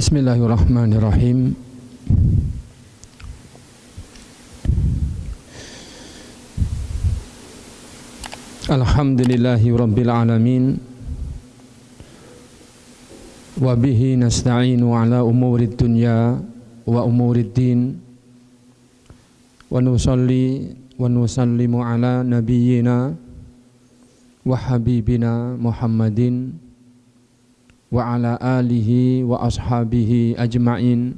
Bismillahirrahmanirrahim. Alhamdulillahi rabbil alamin. Wa bihi nasta'inu ala umurid dunya wa umurid din. Wa nusalli wa nusallimu ala nabiyyina wa habibina Muhammadin wa ala alihi wa ashabihi ajma'in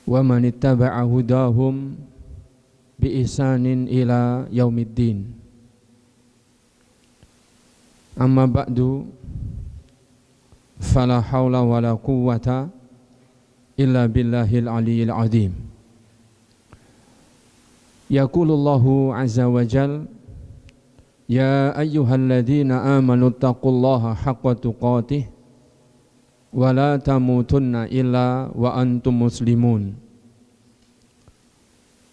wa man ittaba'a hudahum bi ihsanin ila yaumiddin. Amma ba'du, fala hawla wala quwwata illa billahil aliyyil azim. Yaqulullahu azza wa jalla: Ya ayyuhalladzina amanu taqullaha haqqa tuqatih wa la tamutunna illa wa antum muslimun.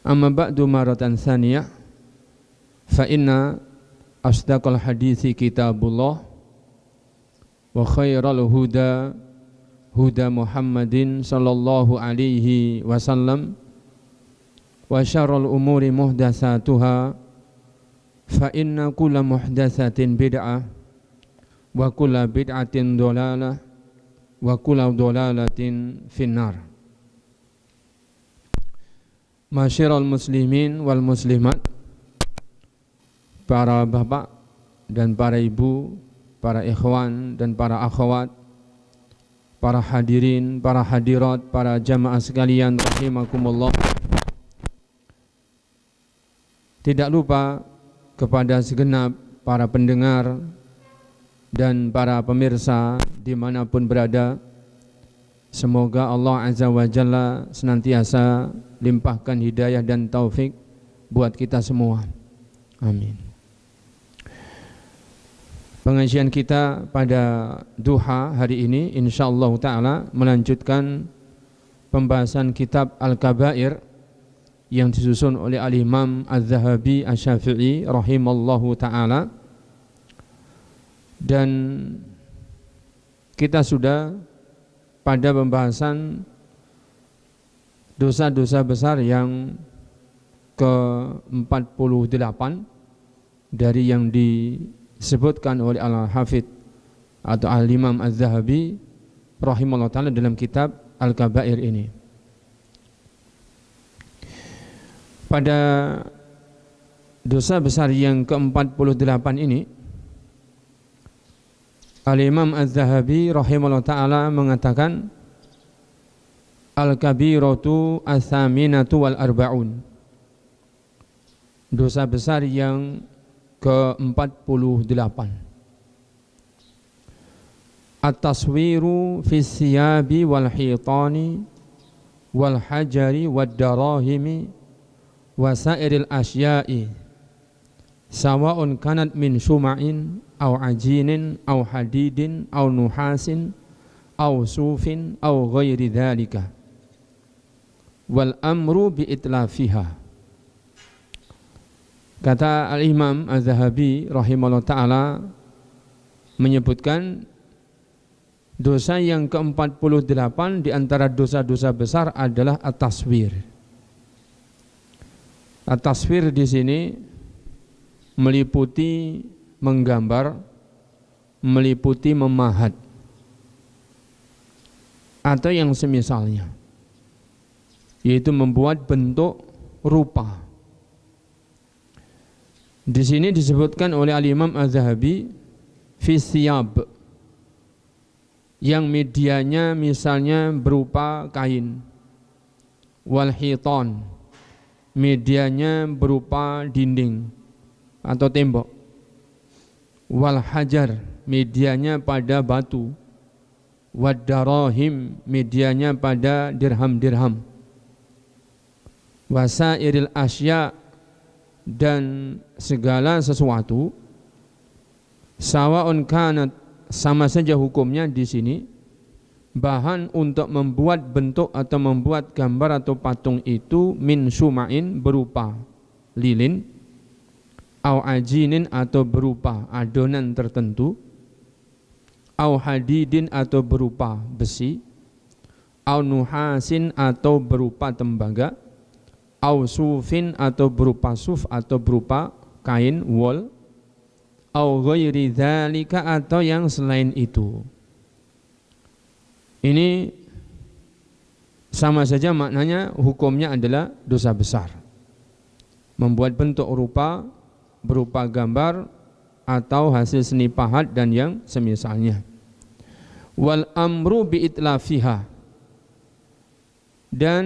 Amma ba'du maratan tsaniyah, fa inna asdaqal hadithi kitabullah wa khairal huda huda Muhammadin sallallahu alaihi wasallam wa syarrul umuri muhdatsatuha fa inna kulla muhdatsatin bid'ah wa kulla bid'atin dhalalah wa kulla dhalalatin finnar. Masyiral muslimin wal muslimat, para bapak dan para ibu, para ikhwan dan para akhwat, para hadirin, para hadirat, para jamaah sekalian rahimakumullah. Tidak lupa kepada segenap para pendengar dan para pemirsa dimanapun berada, semoga Allah Azza wa Jalla senantiasa limpahkan hidayah dan taufik buat kita semua. Amin. Pengajian kita pada duha hari ini insyaallah ta'ala melanjutkan pembahasan kitab Al-Kabair yang disusun oleh Al-Imam Az-Zahabi Asy-Syafi'i rahimallahu ta'ala. Dan kita sudah pada pembahasan dosa-dosa besar yang ke-48 dari yang disebutkan oleh Al-Hafidz atau Al-Imam Az-Zahabi rahimallahu ta'ala dalam kitab Al-Kabair ini. Pada dosa besar yang ke-48 ini, Al-Imam Az-Zahabi rahimahullah ta'ala mengatakan Al-Kabiratu As-Saminatu wal Arba'un, dosa besar yang ke-48. At-taswiru fi siyabi wal hitani wal hajari wad darahimi wasairil asya'i sawa'un kanat min syuma'in aw ajinin aw hadidin aw nuhasin aw sufin aw ghairi dhalika wal amru bi itlafiha. Kata Al-Imam Az-Zahabi rahimahullah ta'ala menyebutkan dosa yang ke-48 di antara dosa-dosa besar adalah at-taswir. At-taswir di sini meliputi menggambar, meliputi memahat, atau yang semisalnya, yaitu membuat bentuk rupa. Di sini disebutkan oleh Al-Imam Az-Zahabi fi siyab, yang medianya misalnya berupa kain, wal hitan, medianya berupa dinding atau tembok, wal hajar, medianya pada batu, wad darahim, medianya pada dirham-dirham, wasairil asya, dan segala sesuatu, sawa'un kanat, sama saja hukumnya di sini, bahan untuk membuat bentuk atau membuat gambar atau patung itu min syuma'in, berupa lilin, au ajinin, atau berupa adonan tertentu, au hadidin atau berupa besi, au nuhasin atau berupa tembaga, au sufin atau berupa suf atau berupa kain wol, au ghairi dzalika atau yang selain itu. Ini sama saja maknanya, hukumnya adalah dosa besar. Membuat bentuk rupa berupa gambar atau hasil seni pahat dan yang semisalnya. Wal amru bi itlafiha. Dan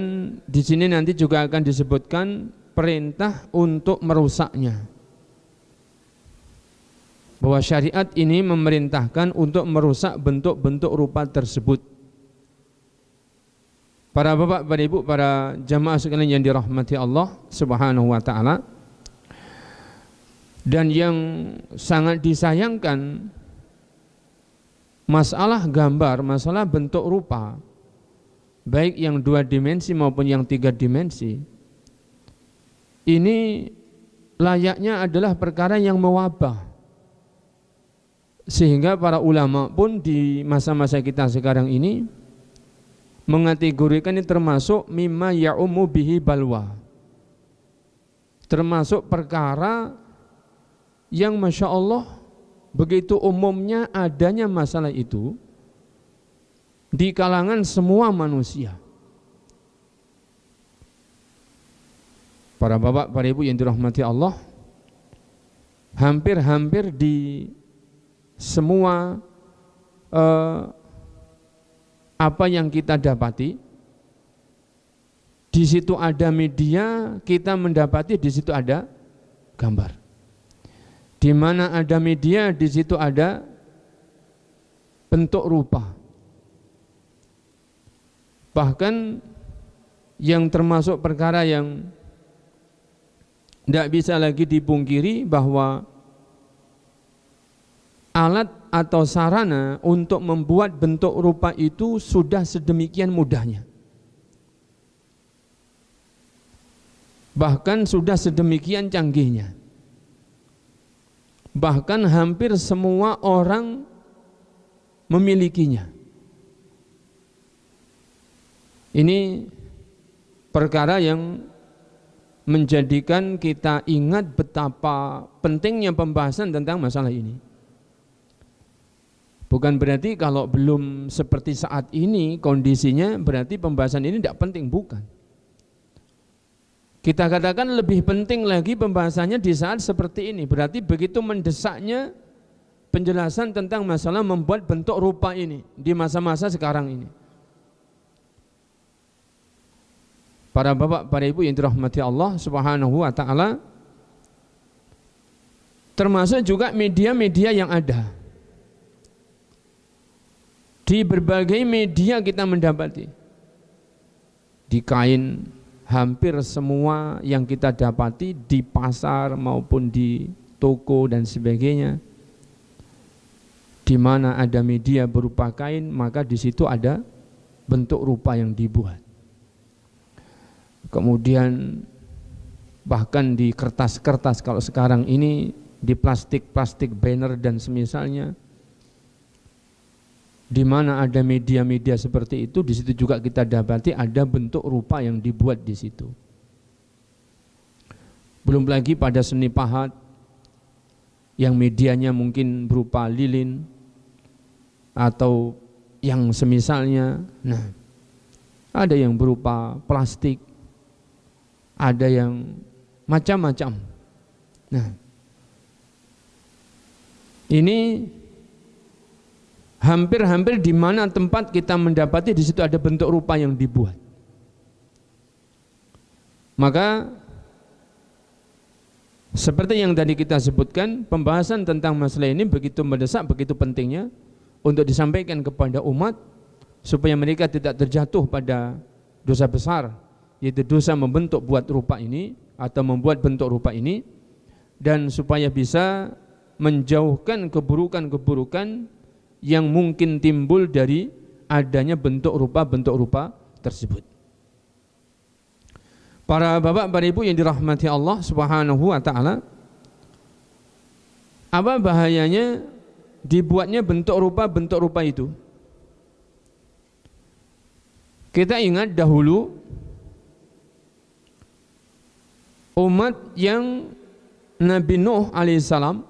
di sini nanti juga akan disebutkan perintah untuk merusaknya. Bahwa syariat ini memerintahkan untuk merusak bentuk-bentuk rupa tersebut. Para bapak, para ibu, para jamaah sekalian yang dirahmati Allah Subhanahu wa taala. Dan yang sangat disayangkan, masalah gambar, masalah bentuk rupa, baik yang 2 dimensi maupun yang 3 dimensi, ini layaknya adalah perkara yang mewabah. Sehingga para ulama pun di masa-masa kita sekarang ini mengategorikan ini termasuk mimma ya'umu bihi balwa, termasuk perkara yang Masya Allah begitu umumnya adanya masalah itu di kalangan semua manusia. Para bapak, para ibu yang dirahmati Allah, hampir-hampir di semua apa yang kita dapati, di situ ada media, kita mendapati di situ ada gambar. Di mana ada media, di situ ada bentuk rupa. Bahkan yang termasuk perkara yang tidak bisa lagi dipungkiri bahwa alat atau sarana untuk membuat bentuk rupa itu sudah sedemikian mudahnya. Bahkan sudah sedemikian canggihnya. Bahkan hampir semua orang memilikinya. Ini perkara yang menjadikan kita ingat betapa pentingnya pembahasan tentang masalah ini. Bukan berarti kalau belum seperti saat ini kondisinya berarti pembahasan ini tidak penting, bukan. Kita katakan lebih penting lagi pembahasannya di saat seperti ini. Berarti begitu mendesaknya penjelasan tentang masalah membuat bentuk rupa ini di masa-masa sekarang ini. Para bapak, para ibu yang dirahmati Allah Subhanahu wa taala, termasuk juga media-media yang ada. Di berbagai media kita mendapati. Di kain, hampir semua yang kita dapati di pasar maupun di toko dan sebagainya, di mana ada media berupa kain, maka di situ ada bentuk rupa yang dibuat. Kemudian bahkan di kertas-kertas kalau sekarang ini, di plastik-plastik banner dan semisalnya, di mana ada media-media seperti itu, di situ juga kita dapati ada bentuk rupa yang dibuat di situ. Belum lagi pada seni pahat yang medianya mungkin berupa lilin atau yang semisalnya. Nah, ada yang berupa plastik, ada yang macam-macam. Nah, ini hampir-hampir di mana tempat kita mendapati di situ ada bentuk rupa yang dibuat. Maka seperti yang tadi kita sebutkan, pembahasan tentang masalah ini begitu mendesak, begitu pentingnya untuk disampaikan kepada umat supaya mereka tidak terjatuh pada dosa besar, yaitu dosa membentuk buat rupa ini atau membuat bentuk rupa ini, dan supaya bisa menjauhkan keburukan-keburukan yang mungkin timbul dari adanya bentuk rupa tersebut. Para bapak, para ibu yang dirahmati Allah Subhanahu wa taala, apa bahayanya dibuatnya bentuk rupa itu. Kita ingat dahulu umat yang Nabi Nuh alaihissalam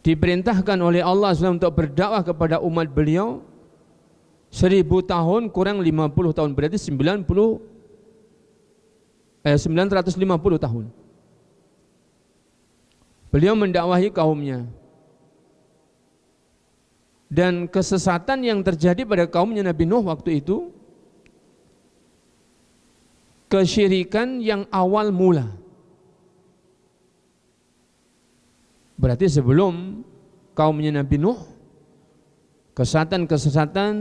diperintahkan oleh Allah SWT untuk berdakwah kepada umat beliau 1000 tahun kurang 50 tahun, berarti 950 tahun. Beliau mendakwahi kaumnya. Dan kesesatan yang terjadi pada kaumnya Nabi Nuh waktu itu, kesyirikan yang awal mula. Berarti sebelum kaumnya Nabi Nuh, kesesatan-kesesatan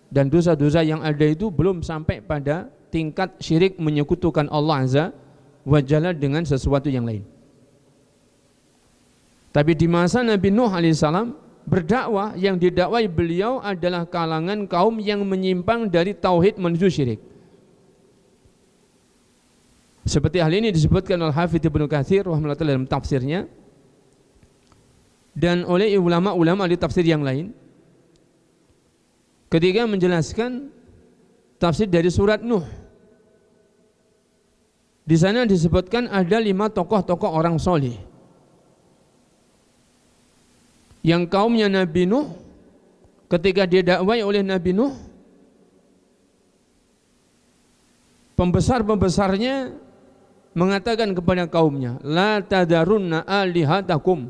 dan dosa-dosa yang ada itu belum sampai pada tingkat syirik menyekutukan Allah Azza wa Jalla dengan sesuatu yang lain. Tapi di masa Nabi Nuh alaihissalam berdakwah, yang didakwai beliau adalah kalangan kaum yang menyimpang dari tauhid menuju syirik. Seperti hal ini disebutkan oleh Hafidz Ibnu Katsir rahimahullah dalam tafsirnya, dan oleh ulama-ulama di tafsir yang lain ketika menjelaskan tafsir dari surat Nuh. Di sana disebutkan ada 5 tokoh-tokoh orang soleh yang kaumnya Nabi Nuh ketika didakwai oleh Nabi Nuh, pembesar-pembesarnya mengatakan kepada kaumnya, la tadarunna alihatakum,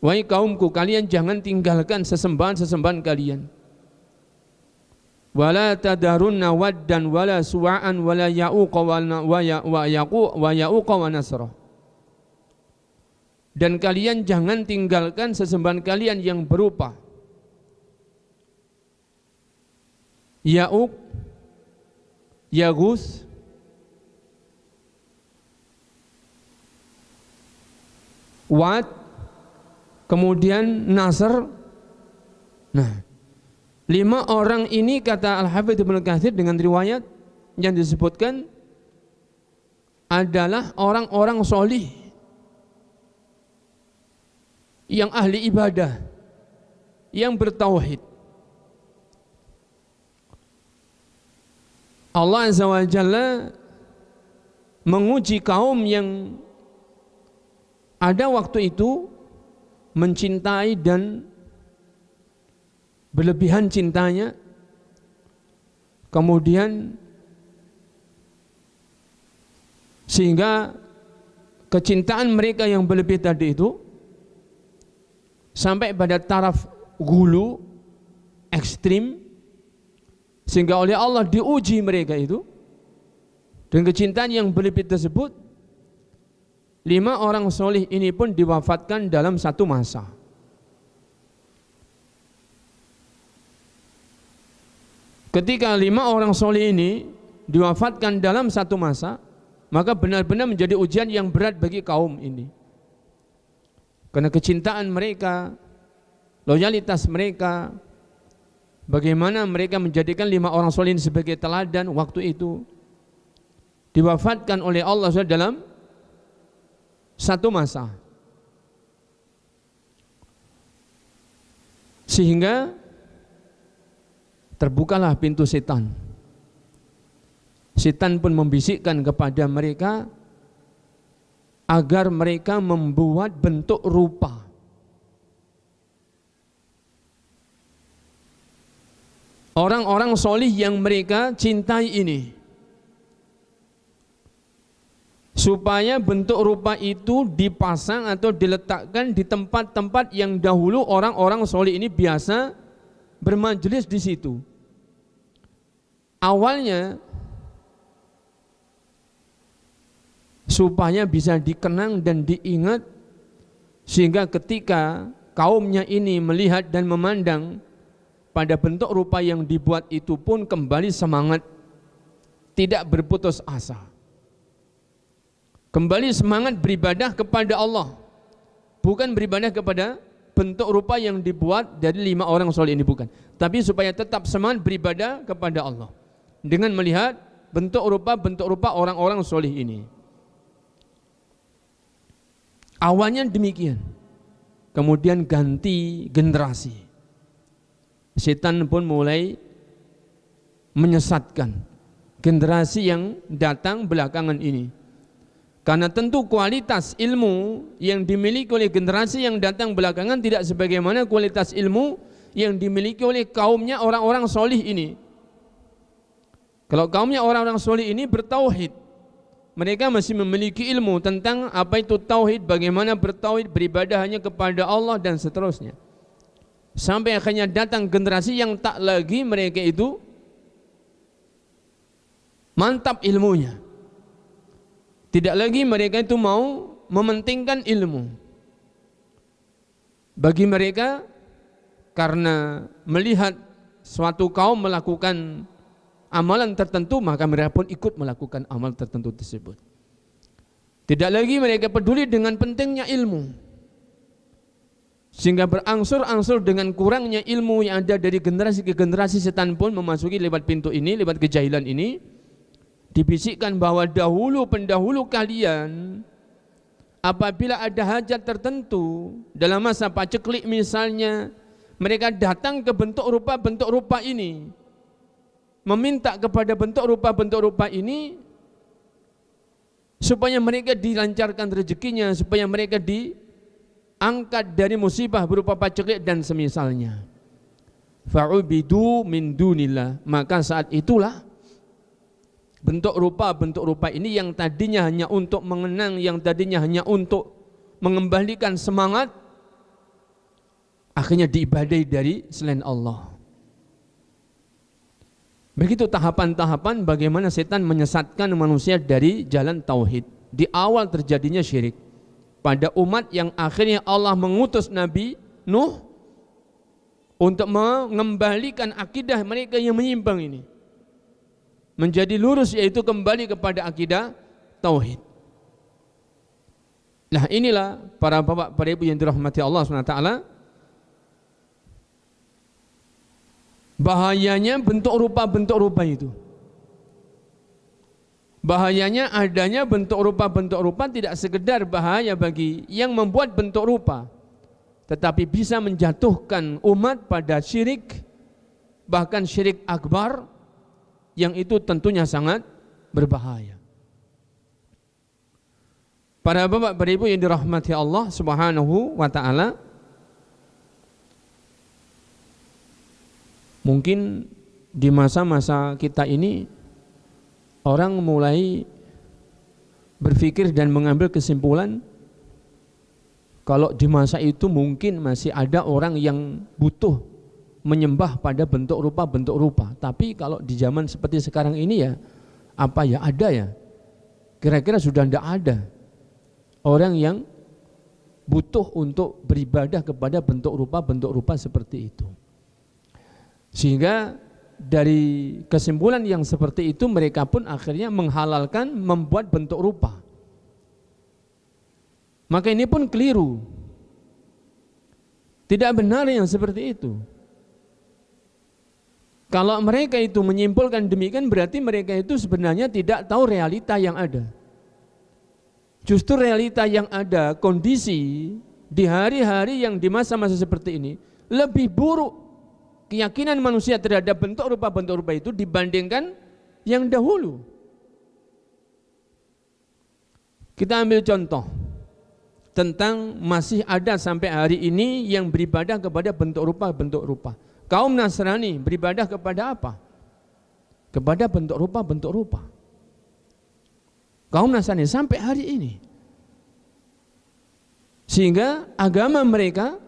wahai kaumku, kalian jangan tinggalkan sesembahan-sesembahan kalian. Wala tadarunna waddan wala suwa'an wala ya'uqa wa ya'uqa wa nasra. Dan kalian jangan tinggalkan sesembahan kalian yang berupa Ya'uq, Yaghus, Wad, kemudian Nasr. Nah, 5 orang ini kata Al-Hafidz Ibnu Katsir dengan riwayat yang disebutkan adalah orang-orang solih yang ahli ibadah, yang bertauhid. Allah Azza wa Jalla menguji kaum yang ada waktu itu mencintai dan berlebihan cintanya, kemudian sehingga kecintaan mereka yang berlebih tadi itu sampai pada taraf gulu ekstrim, sehingga oleh Allah diuji mereka itu. Dan kecintaan yang berlebih tersebut, 5 orang solih ini pun diwafatkan dalam satu masa. Ketika 5 orang solih ini diwafatkan dalam satu masa, maka benar-benar menjadi ujian yang berat bagi kaum ini. Karena kecintaan mereka, loyalitas mereka, bagaimana mereka menjadikan 5 orang soleh sebagai teladan waktu itu, diwafatkan oleh Allah dalam satu masa. Sehingga terbukalah pintu setan. Setan pun membisikkan kepada mereka agar mereka membuat bentuk rupa. Orang-orang solih yang mereka cintai ini, supaya bentuk rupa itu dipasang atau diletakkan di tempat-tempat yang dahulu orang-orang solih ini biasa bermajelis di situ. Awalnya supaya bisa dikenang dan diingat, sehingga ketika kaumnya ini melihat dan memandang pada bentuk rupa yang dibuat itu pun kembali semangat, tidak berputus asa, kembali semangat beribadah kepada Allah, bukan beribadah kepada bentuk rupa yang dibuat dari 5 orang soleh ini, bukan, tapi supaya tetap semangat beribadah kepada Allah dengan melihat bentuk rupa orang-orang soleh ini. Awalnya demikian. kemudian ganti generasi. Setan pun mulai menyesatkan generasi yang datang belakangan ini. Karena tentu kualitas ilmu yang dimiliki oleh generasi yang datang belakangan tidak sebagaimana kualitas ilmu yang dimiliki oleh kaumnya orang-orang solih ini. Kalau kaumnya orang-orang solih ini bertauhid, mereka masih memiliki ilmu tentang apa itu tauhid, bagaimana bertauhid, beribadah hanya kepada Allah dan seterusnya. Sampai akhirnya datang generasi yang tak lagi mereka itu mantap ilmunya. Tidak lagi mereka itu mau mementingkan ilmu. Bagi mereka, karena melihat suatu kaum melakukan amalan tertentu, maka mereka pun ikut melakukan amal tertentu tersebut. Tidak lagi mereka peduli dengan pentingnya ilmu, sehingga berangsur-angsur dengan kurangnya ilmu yang ada dari generasi ke generasi, setan pun memasuki lewat pintu ini, lewat kejahilan ini. Dibisikkan bahwa dahulu pendahulu kalian apabila ada hajat tertentu dalam masa paceklik misalnya, mereka datang ke bentuk rupa ini, meminta kepada bentuk rupa ini supaya mereka dilancarkan rezekinya, supaya mereka diangkat dari musibah berupa paceklik dan semisalnya. Fa'ubidu min dunillah, maka saat itulah bentuk rupa ini yang tadinya hanya untuk mengenang, yang tadinya hanya untuk mengembalikan semangat, akhirnya diibadai dari selain Allah. Begitu tahapan-tahapan bagaimana setan menyesatkan manusia dari jalan tauhid. Di awal terjadinya syirik pada umat yang akhirnya Allah mengutus Nabi Nuh untuk mengembalikan akidah mereka yang menyimpang ini menjadi lurus, yaitu kembali kepada akidah tauhid. Nah, inilah para bapak, para ibu yang dirahmati Allah SWT, bahayanya bentuk rupa itu. Bahayanya adanya bentuk rupa tidak sekedar bahaya bagi yang membuat bentuk rupa, tetapi bisa menjatuhkan umat pada syirik, bahkan syirik akbar, yang itu tentunya sangat berbahaya. Para bapak, para ibu yang dirahmati Allah Subhanahu wa ta'ala, mungkin di masa-masa kita ini orang mulai berpikir dan mengambil kesimpulan kalau di masa itu mungkin masih ada orang yang butuh menyembah pada bentuk rupa. Tapi kalau di zaman seperti sekarang ini ya, apa ya, ada ya? Kira-kira sudah tidak ada orang yang butuh untuk beribadah kepada bentuk rupa seperti itu. Sehingga dari kesimpulan yang seperti itu, mereka pun akhirnya menghalalkan membuat bentuk rupa. Maka ini pun keliru. Tidak benar yang seperti itu. Kalau mereka itu menyimpulkan demikian, berarti mereka itu sebenarnya tidak tahu realita yang ada. Justru realita yang ada, kondisi di hari-hari yang di masa-masa seperti ini, lebih buruk keyakinan manusia terhadap bentuk rupa itu dibandingkan yang dahulu. Kita ambil contoh tentang masih ada sampai hari ini yang beribadah kepada bentuk rupa. Kaum Nasrani beribadah kepada apa? Kepada bentuk rupa. Kaum Nasrani sampai hari ini. Sehingga agama mereka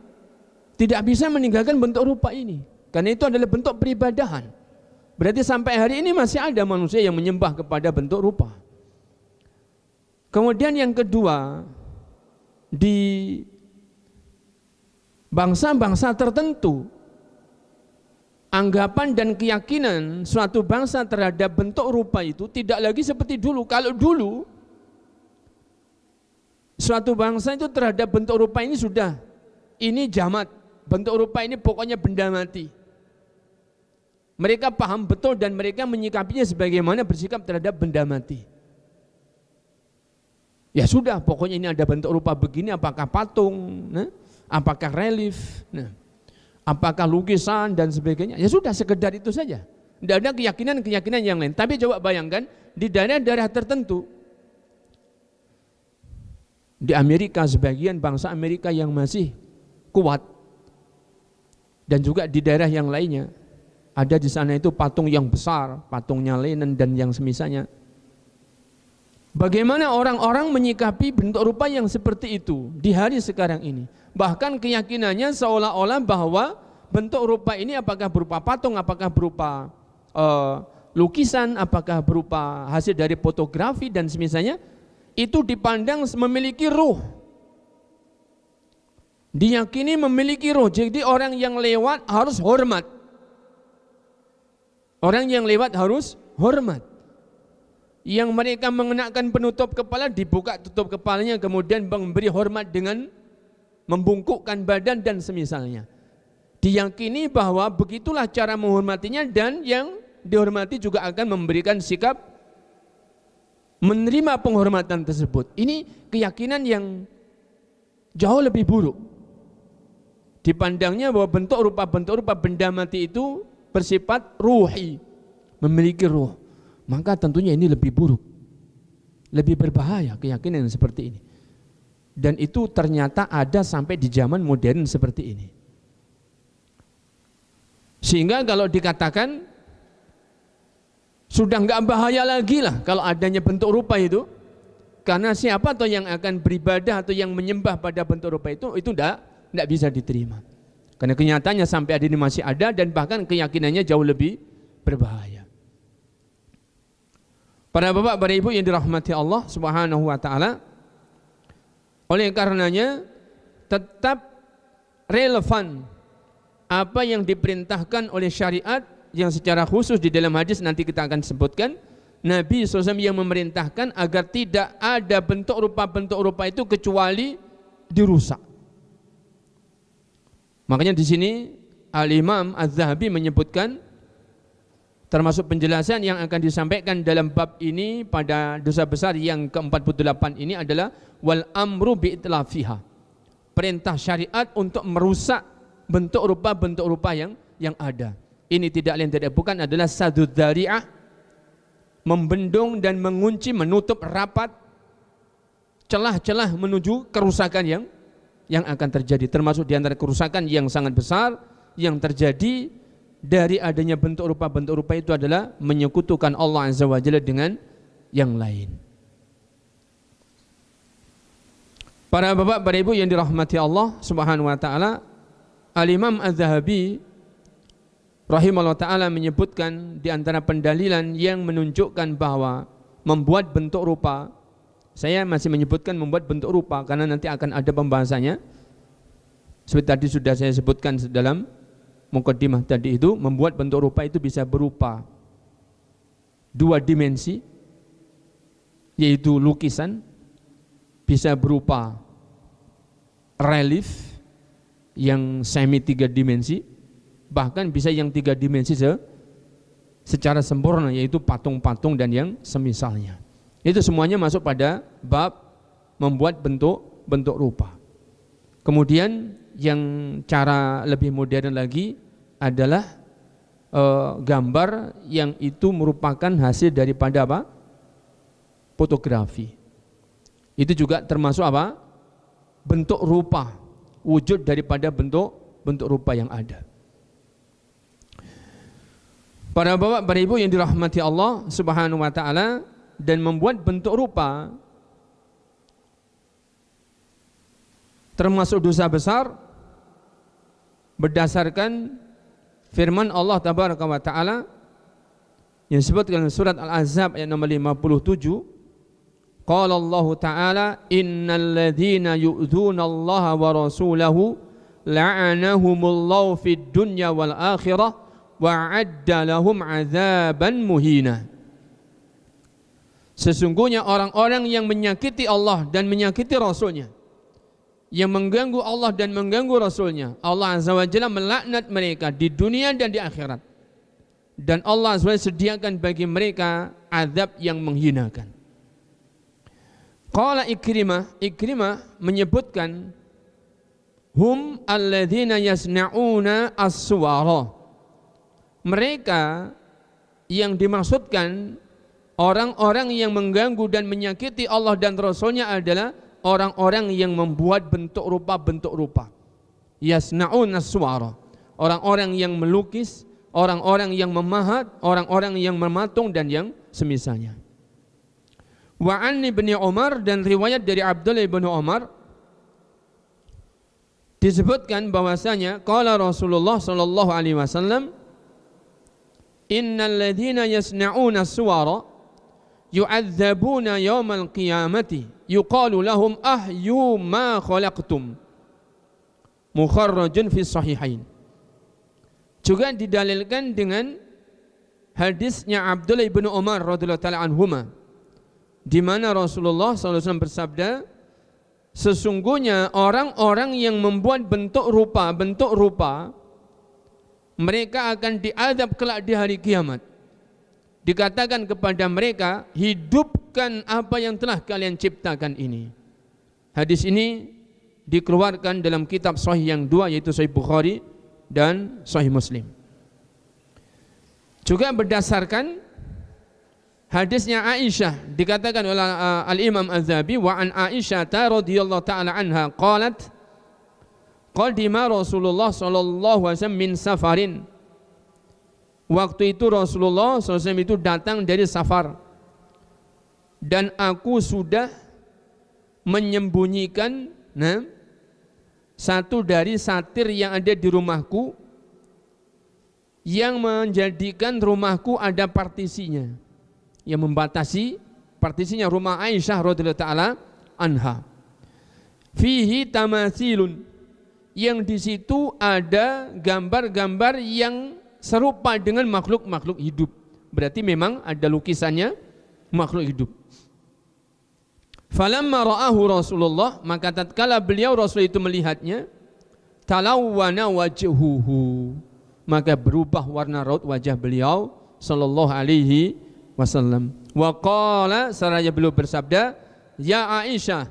tidak bisa meninggalkan bentuk rupa ini. Karena itu adalah bentuk peribadahan. Berarti sampai hari ini masih ada manusia yang menyembah kepada bentuk rupa. Kemudian yang kedua, di bangsa-bangsa tertentu, anggapan dan keyakinan suatu bangsa terhadap bentuk rupa itu tidak lagi seperti dulu. Kalau dulu suatu bangsa itu terhadap bentuk rupa ini sudah, ini jamat, bentuk rupa ini pokoknya benda mati. Mereka paham betul dan mereka menyikapinya sebagaimana bersikap terhadap benda mati. Ya sudah, pokoknya ini ada bentuk rupa begini, apakah patung, apakah relief, apakah lukisan dan sebagainya. Ya sudah, sekedar itu saja. Tidak ada keyakinan-keyakinan yang lain. Tapi coba bayangkan di daerah-daerah tertentu, di Amerika, sebagian bangsa Amerika yang masih kuat, dan juga di daerah yang lainnya, ada di sana itu patung yang besar, patungnya Lenin dan yang semisalnya. Bagaimana orang-orang menyikapi bentuk rupa yang seperti itu di hari sekarang ini? Bahkan keyakinannya seolah-olah bahwa bentuk rupa ini apakah berupa patung, apakah berupa lukisan, apakah berupa hasil dari fotografi dan semisalnya, itu dipandang memiliki ruh. Diyakini memiliki ruh. Jadi orang yang lewat harus hormat. Orang yang lewat harus hormat. Yang mereka mengenakan penutup kepala, dibuka tutup kepalanya, kemudian memberi hormat dengan membungkukkan badan dan semisalnya. Diyakini bahwa begitulah cara menghormatinya, dan yang dihormati juga akan memberikan sikap menerima penghormatan tersebut. Ini keyakinan yang jauh lebih buruk. Dipandangnya bahwa bentuk rupa benda mati itu bersifat ruhi, memiliki ruh. Maka tentunya ini lebih buruk, lebih berbahaya keyakinan seperti ini. Dan itu ternyata ada sampai di zaman modern seperti ini. Sehingga kalau dikatakan sudah enggak bahaya lagi lah kalau adanya bentuk rupa itu, karena siapa atau yang akan beribadah atau yang menyembah pada bentuk rupa itu enggak bisa diterima. Karena kenyataannya sampai hari ini masih ada, dan bahkan keyakinannya jauh lebih berbahaya. Para bapak, para ibu yang dirahmati Allah Subhanahu wa taala, oleh karenanya tetap relevan apa yang diperintahkan oleh syariat, yang secara khusus di dalam hadis nanti kita akan sebutkan, Nabi SAW yang memerintahkan agar tidak ada bentuk rupa itu kecuali dirusak. Makanya di sini Al-Imam Az-Zahabi menyebutkan, termasuk penjelasan yang akan disampaikan dalam bab ini pada dosa besar yang ke-48 ini adalah wal amru bi itlafiha. Perintah syariat untuk merusak bentuk rupa yang ada. Ini tidak lain tidak bukan adalah sadud dzari'ah, membendung dan mengunci, menutup rapat celah-celah menuju kerusakan yang akan terjadi. Termasuk di antara kerusakan yang sangat besar yang terjadi dari adanya bentuk rupa itu adalah menyekutukan Allah Azza wa Jalla dengan yang lain. Para bapak, para ibu yang dirahmati Allah Subhanahu wa taala, Al-Imam Az-Zahabi rahimahullah taala menyebutkan di antara pendalilan yang menunjukkan bahwa membuat bentuk rupa, saya masih menyebutkan membuat bentuk rupa karena nanti akan ada pembahasannya. Seperti tadi sudah saya sebutkan dalam mukaddimah tadi, itu membuat bentuk rupa itu bisa berupa dua dimensi, yaitu lukisan, bisa berupa relief yang semi 3 dimensi, bahkan bisa yang 3 dimensi secara sempurna, yaitu patung-patung dan yang semisalnya. Itu semuanya masuk pada bab membuat bentuk rupa. Kemudian yang cara lebih modern lagi adalah gambar yang itu merupakan hasil daripada apa? Fotografi. Itu juga termasuk apa? Bentuk rupa, wujud daripada bentuk rupa yang ada. Para bapak, para ibu yang dirahmati Allah Subhanahu wa taala, dan membuat bentuk rupa termasuk dosa besar berdasarkan firman Allah Tabaraka wa taala yang disebutkan dalam surat Al-Ahzab ayat nomor 57. Qala Allah taala innal ladzina yu'dzuna Allah wa rasulahu la'anahumullahu fid dunya wal akhirah wa'adda lahum 'adzaban muhina. Sesungguhnya orang-orang yang menyakiti Allah dan menyakiti Rasulnya, yang mengganggu Allah dan mengganggu Rasulnya, Allah Azza wa Jalla melaknat mereka di dunia dan di akhirat, dan Allah Azza wa Jalla sediakan bagi mereka azab yang menghinakan. Qala Ikrimah menyebutkan hum alladzina yasna'una as-suwara. Mereka yang dimaksudkan orang-orang yang mengganggu dan menyakiti Allah dan Rasulnya adalah orang-orang yang membuat bentuk rupa. Yasna'una as-suwara. Orang-orang yang melukis, orang-orang yang memahat, orang-orang yang mematung dan yang semisalnya. Wa an ibni Umar, dan riwayat dari Abdullah ibn Umar disebutkan bahwasanya qala Rasulullah sallallahu alaihi wasallam, innal ladzina yasna'una as-suwara yu'adzabuna yaumal qiyamati yuqalu lahum ahyu ma khalaqtum. Mukharrajun fi sahihain. Juga didalilkan dengan hadisnya Abdullah ibn Umar radhiyallahu taala anhuma, di mana Rasulullah SAW bersabda, sesungguhnya orang-orang yang membuat bentuk rupa, mereka akan diazab kelak di hari kiamat. Dikatakan kepada mereka, hidupkan apa yang telah kalian ciptakan ini. Hadis ini dikeluarkan dalam kitab sahih yang dua, yaitu Sahih Bukhari dan Sahih Muslim. Juga berdasarkan hadisnya Aisyah, dikatakan oleh Al-Imam Az-Zahabi, wa an Aisyah radhiyallahu taala anha qalat qadima Rasulullah sallallahu alaihi wasallam min safarin. Waktu itu Rasulullah SAW itu datang dari safar, dan aku sudah menyembunyikan satu dari satir yang ada di rumahku, yang menjadikan rumahku ada partisinya, yang membatasi partisinya rumah Aisyah radhiyallahu taala anha. Fihi tamathilun, yang di situ ada gambar-gambar yang serupa dengan makhluk-makhluk hidup. Berarti memang ada lukisannya makhluk hidup. Falamma ra'ahu Rasulullah, maka tatkala beliau Rasul itu melihatnya, talawwana wajhuhu, maka berubah warna raut wajah beliau sallallahu alaihi wasallam. Wa qala, seraya beliau bersabda, ya Aisyah,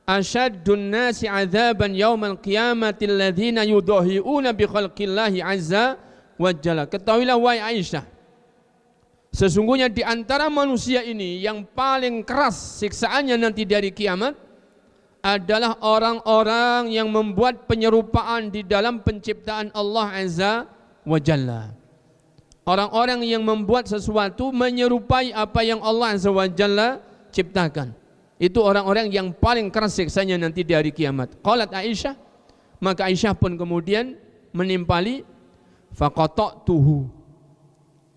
asyaddun nasi azaban yaumal qiyamati alladzina yudahiuna bi khalqillahi azza wa jalla. Ketahuilah wahai Aisyah, sesungguhnya di antara manusia ini yang paling keras siksaannya nanti dari kiamat adalah orang-orang yang membuat penyerupaan di dalam penciptaan Allah azza wa jalla. Orang-orang yang membuat sesuatu menyerupai apa yang Allah azza wa jalla ciptakan. Itu orang-orang yang paling keras siksanya nanti di hari kiamat. Qalat Aisyah, maka Aisyah pun kemudian menimpali, faqata'tuhu,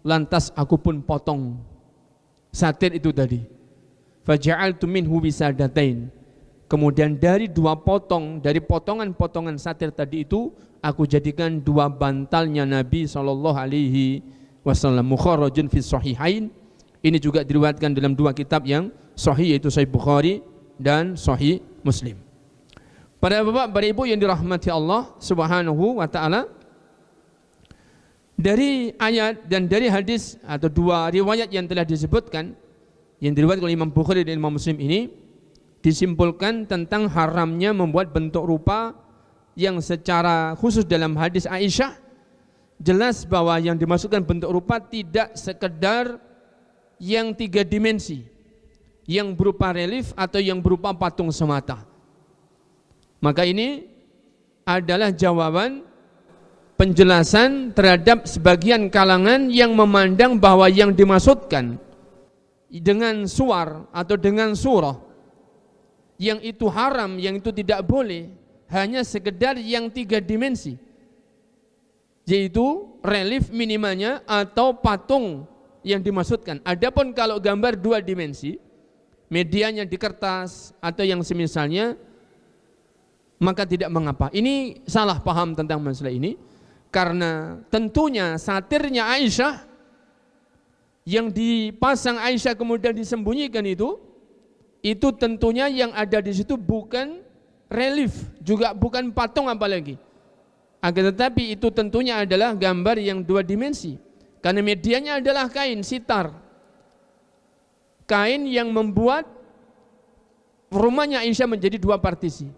lantas aku pun potong satir itu tadi. Faja'altu minhu wisadatain, kemudian dari dari potongan-potongan satir tadi itu aku jadikan dua bantalnya Nabi sallallahu alaihi wasallam. Mukharrajun fi sahihain, ini juga diriwayatkan dalam dua kitab yang sahih, yaitu Sahih Bukhari dan Sahih Muslim. Para bapak, para ibu yang dirahmati Allah Subhanahu wa taala, dari ayat dan dari hadis atau dua riwayat yang telah disebutkan, yang diriwayatkan oleh Imam Bukhari dan Imam Muslim ini, disimpulkan tentang haramnya membuat bentuk rupa, yang secara khusus dalam hadis Aisyah jelas bahwa yang dimaksudkan bentuk rupa tidak sekedar yang tiga dimensi, yang berupa relief atau yang berupa patung semata. Maka ini adalah jawaban penjelasan terhadap sebagian kalangan yang memandang bahwa yang dimaksudkan dengan suwar atau dengan surah yang itu haram, yang itu tidak boleh, hanya sekedar yang tiga dimensi, yaitu relief minimalnya atau patung yang dimaksudkan. Adapun kalau gambar dua dimensi, medianya di kertas atau yang semisalnya, maka tidak mengapa. Ini salah paham tentang masalah ini, karena tentunya satirnya Aisyah yang dipasang Aisyah kemudian disembunyikan itu tentunya yang ada di situ bukan relief, juga bukan patung apalagi. Akan tetapi itu tentunya adalah gambar yang dua dimensi, karena medianya adalah kain sitar, kain yang membuat rumahnya Aisyah menjadi dua partisi.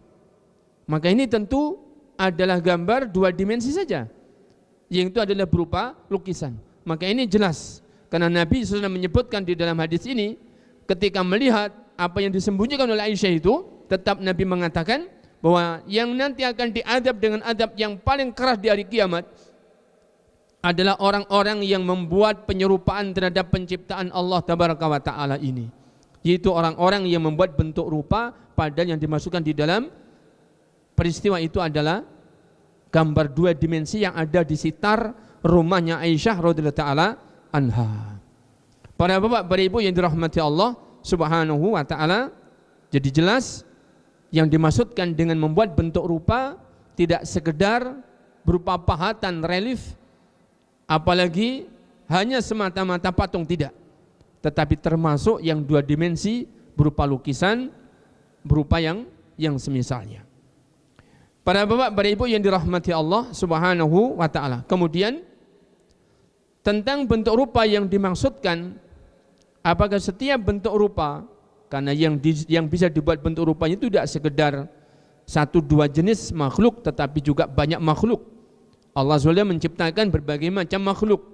Maka ini tentu adalah gambar 2 dimensi saja, yang itu adalah berupa lukisan. Maka ini jelas, karena Nabi sudah menyebutkan di dalam hadis ini, ketika melihat apa yang disembunyikan oleh Aisyah itu, tetap Nabi mengatakan bahwa yang nanti akan diadab dengan adab yang paling keras di hari kiamat adalah orang-orang yang membuat penyerupaan terhadap penciptaan Allah Tabaraka wa Ta'ala ini, yaitu orang-orang yang membuat bentuk rupa padahal yang dimasukkan di dalam peristiwa itu adalah gambar 2 dimensi yang ada di sekitar rumahnya Aisyah radhiyallahu taala anha. Para bapak, para ibu yang dirahmati Allah Subhanahu wa taala, jadi jelas yang dimaksudkan dengan membuat bentuk rupa tidak sekedar berupa pahatan relief, apalagi hanya semata-mata patung, tidak, tetapi termasuk yang 2 dimensi berupa lukisan, berupa yang semisalnya. Para bapak, para ibu yang dirahmati Allah Subhanahu wa taala. Kemudian tentang bentuk rupa yang dimaksudkan, apakah setiap bentuk rupa, karena yang bisa dibuat bentuk rupanya itu tidak sekedar 1-2 jenis makhluk, tetapi juga banyak makhluk. Allah SWT menciptakan berbagai macam makhluk.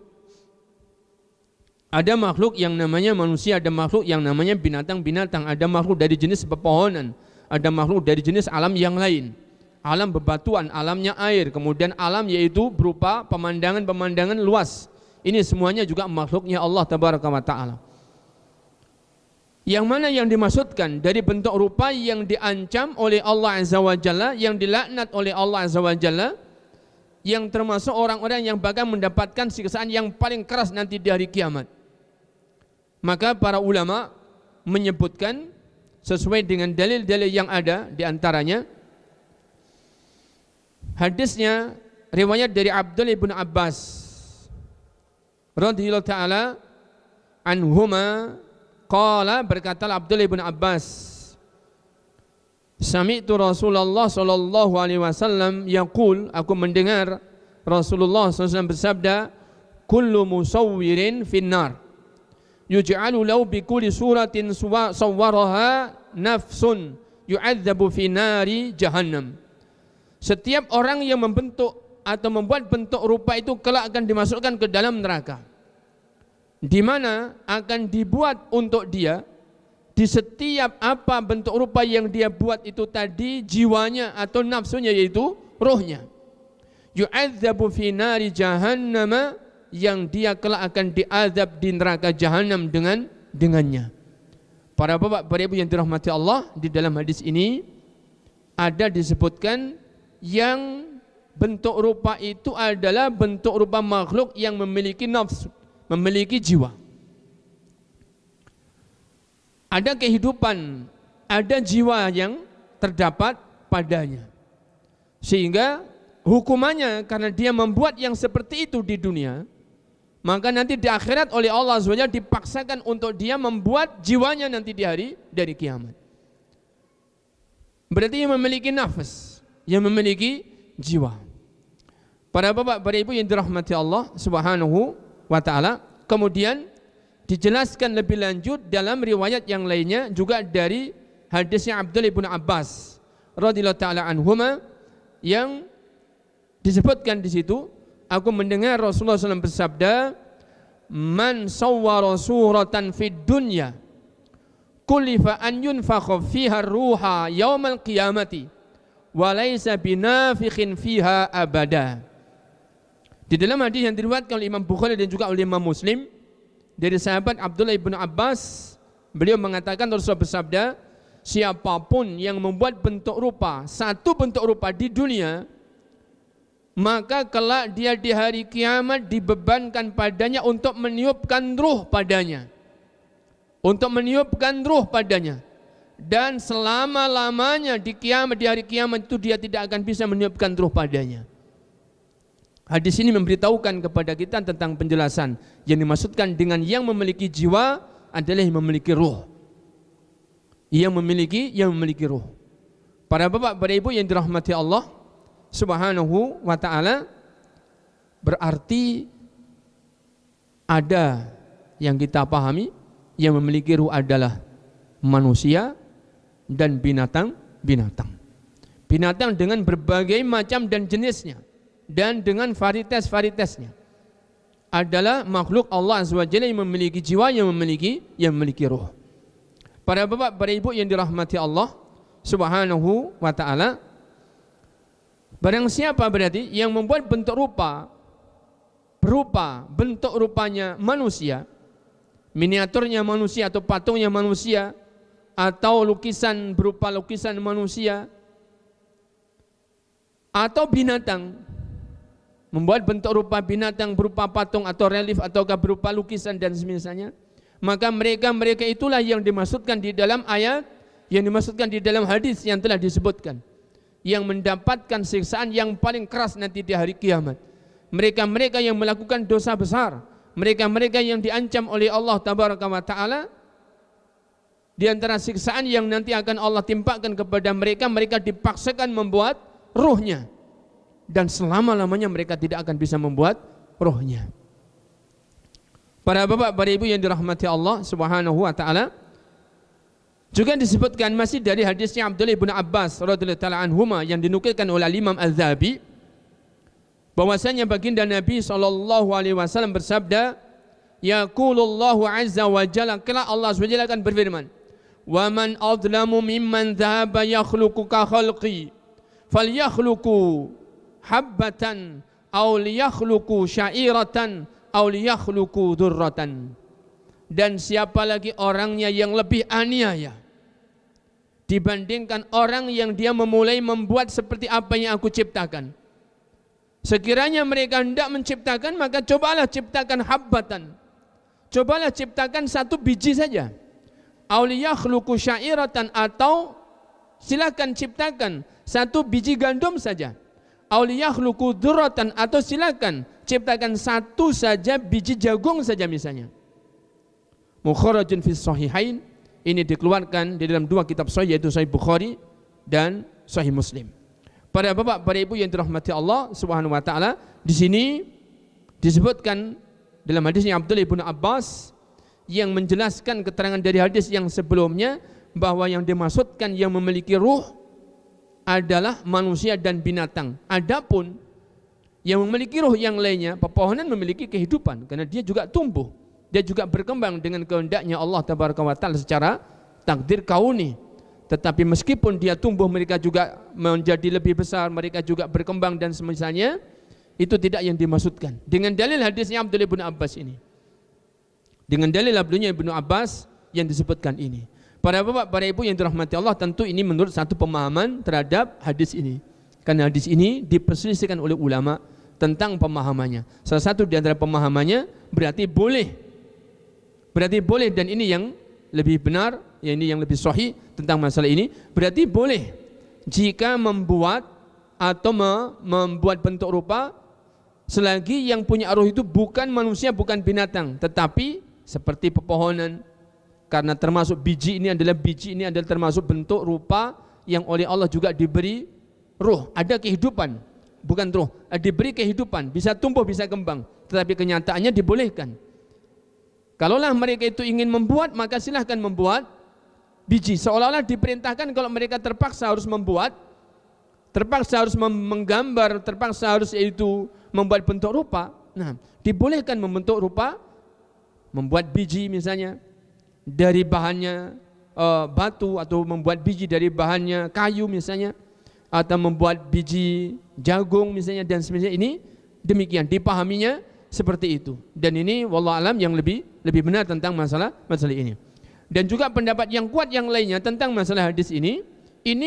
Ada makhluk yang namanya manusia, ada makhluk yang namanya binatang-binatang, ada makhluk dari jenis pepohonan, ada makhluk dari jenis alam yang lain, alam bebatuan, alamnya air, kemudian alam yaitu berupa pemandangan-pemandangan luas. Ini semuanya juga makhluknya Allah Tabaraka wa Ta'ala. Yang mana yang dimaksudkan dari bentuk rupa yang diancam oleh Allah Azza wa Jalla, yang dilaknat oleh Allah Azza wa Jalla, yang termasuk orang-orang yang bakal mendapatkan siksaan yang paling keras nanti di hari kiamat. Maka para ulama menyebutkan sesuai dengan dalil-dalil yang ada, di antaranya hadisnya riwayat dari Abdullah bin Abbas radhiyallahu taala anhuma, qala, berkata Abdullah bin Abbas, sami'tu Rasulullah sallallahu alaihi wasallam yaqul, aku mendengar Rasulullah SAW bersabda, kullu musawwirin finnar yuj'alu lahu bi kulli suratin sawwaraha nafsun yu'adzabu fi nari jahannam. Setiap orang yang membentuk atau membuat bentuk rupa itu kelak akan dimasukkan ke dalam neraka, di mana akan dibuat untuk dia di setiap apa bentuk rupa yang dia buat itu tadi jiwanya atau nafsunya, yaitu rohnya. Yu'adzabu fi nari jahannam, yang dia kelak akan diazab di neraka jahanam dengannya. Para bapak, para ibu yang dirahmati Allah, di dalam hadis ini ada disebutkan yang bentuk rupa itu adalah bentuk rupa makhluk yang memiliki nafsu, memiliki jiwa. Ada kehidupan, ada jiwa yang terdapat padanya, sehingga hukumannya karena dia membuat yang seperti itu di dunia, maka nanti di akhirat oleh Allah SWT dipaksakan untuk dia membuat jiwanya nanti di hari dari kiamat. Berarti yang memiliki nafas, yang memiliki jiwa. Para bapak, para ibu yang dirahmati Allah Subhanahu wa ta'ala. Kemudian dijelaskan lebih lanjut dalam riwayat yang lainnya juga dari hadisnya Abdullah bin Abbas radhiyallahu ta'ala anhuma, yang disebutkan di situ, aku mendengar Rasulullah SAW bersabda, man sawwara suratan fid dunya kullifa an yunfakha fiha ruha yaumal qiyamati wa laysa binafikhin fiha abada. Di dalam hadis yang diriwayatkan oleh Imam Bukhari dan juga oleh Imam Muslim dari sahabat Abdullah bin Abbas, beliau mengatakan Rasulullah bersabda, siapapun yang membuat bentuk rupa, satu bentuk rupa di dunia, maka kelak dia di hari kiamat dibebankan padanya untuk meniupkan ruh padanya, untuk meniupkan ruh padanya, dan selama-lamanya di kiamat, di hari kiamat itu dia tidak akan bisa meniupkan ruh padanya. Hadis ini memberitahukan kepada kita tentang penjelasan yang dimaksudkan dengan yang memiliki jiwa adalah yang memiliki ruh, yang memiliki ruh. Para bapak, para ibu yang dirahmati Allah Subhanahu wa ta'ala, berarti ada yang kita pahami, yang memiliki ruh adalah manusia dan binatang-binatang. Binatang dengan berbagai macam dan jenisnya dan dengan varietas-varietasnya adalah makhluk Allah Azza wa Jalla yang memiliki jiwa, yang memiliki ruh. Para bapak, para ibu yang dirahmati Allah Subhanahu wa ta'ala, barang siapa berarti yang membuat bentuk rupa berupa bentuk rupanya manusia, miniaturnya manusia atau patungnya manusia, atau lukisan berupa lukisan manusia, atau binatang, membuat bentuk rupa binatang berupa patung atau relief ataukah berupa lukisan dan semisalnya, maka mereka itulah yang dimaksudkan di dalam ayat, yang dimaksudkan di dalam hadis yang telah disebutkan, yang mendapatkan siksaan yang paling keras nanti di hari kiamat. Mereka yang melakukan dosa besar, mereka yang diancam oleh Allah Tabaraka wa Ta'ala. Di antara siksaan yang nanti akan Allah timpakan kepada mereka dipaksakan membuat ruhnya, dan selama-lamanya mereka tidak akan bisa membuat ruhnya. Para bapak, para ibu yang dirahmati Allah Subhanahu wa ta'ala, juga disebutkan masih dari hadisnya Abdullah bin Abbas radhiyallahu ta'ala anhuma yang dinukilkan oleh Imam Az-Zahabi, bahwasanya baginda Nabi SAW bersabda, yaqulullahu azza wa jalla, kala Allah SWT akan berfirman, wa man adlamu mimman dhahaba yakhluqu ka khalqi falyakhluqu habbatan aw liyakhluqu sya'iratan aw liyakhluqu dzurratan. Dan siapa lagi orangnya yang lebih aniaya dibandingkan orang yang dia memulai membuat seperti apa yang aku ciptakan. Sekiranya mereka hendak menciptakan, maka cobalah ciptakan habbatan, cobalah ciptakan satu biji saja, aw liyakhluqu sya'iratan, atau silakan ciptakan satu biji gandum saja, aw liyakhluqu dzurratan, atau silakan ciptakan satu saja biji jagung saja misalnya. Mukharrajun fi sahihain, ini dikeluarkan di dalam dua kitab sahih, yaitu Sahih Bukhari dan Sahih Muslim. Para bapak, para ibu yang dirahmati Allah Subhanahu wa taala, di sini disebutkan dalam hadisnya Abdullah bin Abbas yang menjelaskan keterangan dari hadis yang sebelumnya, bahwa yang dimaksudkan yang memiliki ruh adalah manusia dan binatang. Adapun yang memiliki ruh yang lainnya, pepohonan memiliki kehidupan karena dia juga tumbuh, dia juga berkembang dengan kehendaknya Allah Tabaraka wa Ta'ala secara takdir kauni. Tetapi meskipun dia tumbuh, mereka juga menjadi lebih besar, mereka juga berkembang dan semisalnya, itu tidak yang dimaksudkan dengan dalil hadisnya Abdullah bin Abbas ini, dengan dalil Abdullah bin Abbas yang disebutkan ini. Para bapak, para ibu yang dirahmati Allah, tentu ini menurut satu pemahaman terhadap hadis ini, karena hadis ini diperselisihkan oleh ulama tentang pemahamannya. Salah satu di antara pemahamannya berarti boleh, dan ini yang lebih benar, ya, ini yang lebih sahih tentang masalah ini, berarti boleh jika membuat atau membuat bentuk rupa selagi yang punya ruh itu bukan manusia, bukan binatang, tetapi seperti pepohonan, karena termasuk biji ini adalah termasuk bentuk rupa yang oleh Allah juga diberi ruh, ada kehidupan, bukan ruh, diberi kehidupan, bisa tumbuh, bisa kembang, tetapi kenyataannya dibolehkan. Kalaulah mereka itu ingin membuat, maka silahkan membuat biji, seolah-olah diperintahkan kalau mereka terpaksa harus membuat, terpaksa harus menggambar, terpaksa harus itu membuat bentuk rupa. Nah, dibolehkan membentuk rupa, membuat biji misalnya dari bahannya batu, atau membuat biji dari bahannya kayu misalnya, atau membuat biji jagung misalnya dan sebagainya. Ini demikian dipahaminya seperti itu, dan ini wallahu alam yang lebih benar tentang masalah ini. Dan juga pendapat yang kuat yang lainnya tentang masalah hadis ini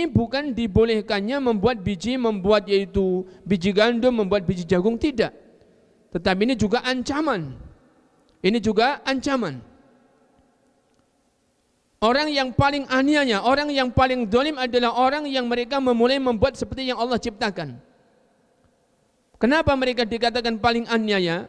bukan dibolehkannya membuat biji, membuat yaitu biji gandum, membuat biji jagung, tidak, tetapi ini juga ancaman. Ini juga ancaman. Orang yang paling aniaya, orang yang paling zalim adalah orang yang mereka memulai membuat seperti yang Allah ciptakan. Kenapa mereka dikatakan paling aniaya?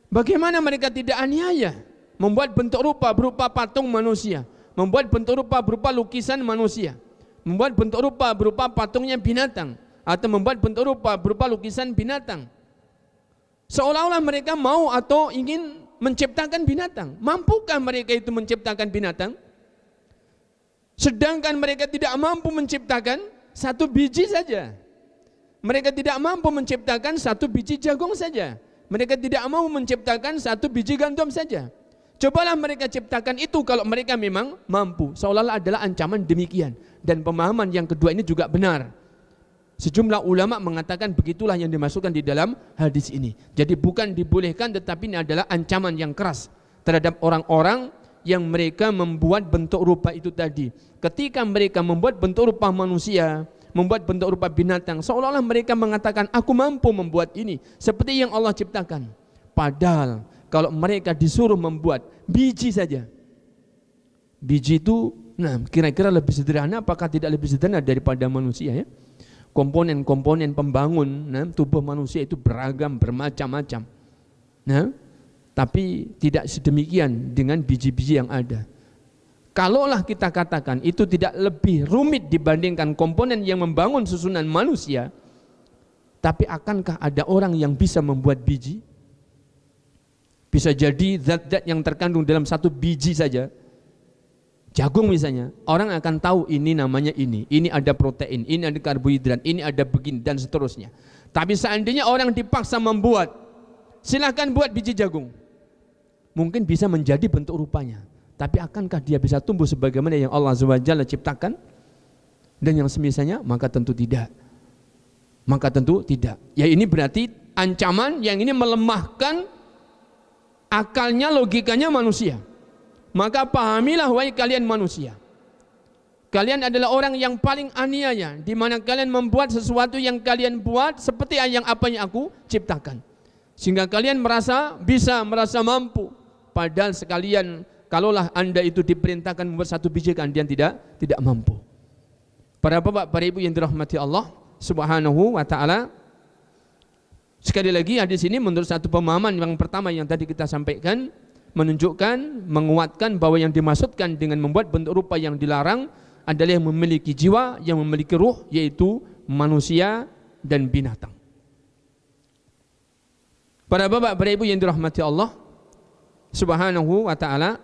Bagaimana mereka tidak aniaya? Membuat bentuk rupa berupa patung manusia, membuat bentuk rupa berupa lukisan manusia, membuat bentuk rupa berupa patungnya binatang, atau membuat bentuk rupa berupa lukisan binatang. Seolah-olah mereka mau atau ingin menciptakan binatang. Mampukah mereka itu menciptakan binatang? Sedangkan mereka tidak mampu menciptakan satu biji saja. Mereka tidak mampu menciptakan satu biji jagung saja. Mereka tidak mau menciptakan satu biji gandum saja. Cobalah mereka ciptakan itu kalau mereka memang mampu. Seolah-olah adalah ancaman demikian. Dan pemahaman yang kedua ini juga benar. Sejumlah ulama mengatakan begitulah yang dimasukkan di dalam hadis ini. Jadi bukan dibolehkan, tetapi ini adalah ancaman yang keras terhadap orang-orang yang mereka membuat bentuk rupa itu tadi. Ketika mereka membuat bentuk rupa manusia, membuat bentuk rupa binatang, seolah-olah mereka mengatakan aku mampu membuat ini seperti yang Allah ciptakan. Padahal kalau mereka disuruh membuat biji saja, biji itu kira-kira lebih sederhana, apakah tidak lebih sederhana daripada manusia ya? Komponen-komponen pembangun tubuh manusia itu beragam, bermacam-macam. Tapi tidak sedemikian dengan biji-biji yang ada. Kalaulah kita katakan itu tidak lebih rumit dibandingkan komponen yang membangun susunan manusia, tapi akankah ada orang yang bisa membuat biji? Bisa jadi zat-zat yang terkandung dalam satu biji saja, jagung misalnya, orang akan tahu ini namanya ini ada protein, ini ada karbohidrat, ini ada begini dan seterusnya. Tapi seandainya orang dipaksa membuat, silahkan buat biji jagung, mungkin bisa menjadi bentuk rupanya. Tapi akankah dia bisa tumbuh sebagaimana yang Allah Azza wa Jalla ciptakan? Dan yang semisalnya? Maka tentu tidak. Maka tentu tidak. Ya ini berarti ancaman yang ini melemahkan akalnya, logikanya manusia. Maka pahamilah wahai kalian manusia, kalian adalah orang yang paling aniaya, di mana kalian membuat sesuatu yang kalian buat seperti yang apa yang aku ciptakan, sehingga kalian merasa bisa, merasa mampu. Padahal sekalian, kalaulah anda itu diperintahkan membuat satu biji, kalian tidak mampu. Para bapak, para ibu yang dirahmati Allah Subhanahu wa ta'ala, sekali lagi hadis ini menurut satu pemahaman yang pertama yang tadi kita sampaikan, menunjukkan, menguatkan bahwa yang dimaksudkan dengan membuat bentuk rupa yang dilarang adalah yang memiliki jiwa, yang memiliki ruh, yaitu manusia dan binatang. Para bapak, para ibu yang dirahmati Allah Subhanahu wa ta'ala,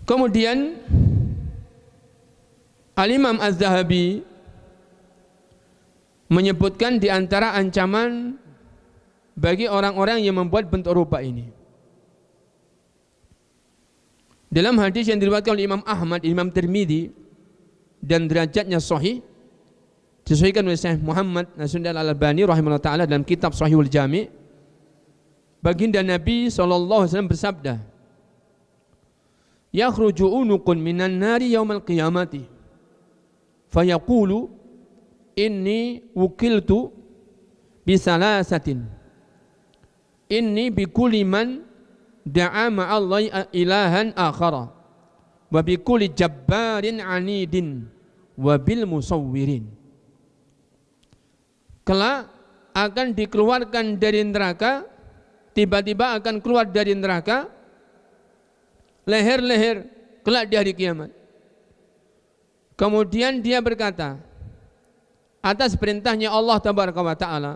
kemudian Al-Imam Az-Zahabi menyebutkan di antara ancaman bagi orang-orang yang membuat bentuk rupa ini. Dalam hadis yang diriwayatkan oleh Imam Ahmad, Imam Tirmidzi dan derajatnya sahih, disahihkan oleh Syekh Muhammad Nasruddin Al-Albani rahimahullah taala dalam kitab Sahihul Jami', baginda Nabi SAW bersabda, yakhruju unuqun minan nari yaumal qiyamati fayaqulu inni wukiltu bisalasatin inni bikulli man da'a ma'allahi ilahan akhara wa bikulli jabbarin anidin wa bil musawwirin. Kelak akan dikeluarkan dari neraka, tiba-tiba akan keluar dari neraka leher-leher kelak di hari kiamat. Kemudian dia berkata atas perintahnya Allah Tabaraka wa Ta'ala,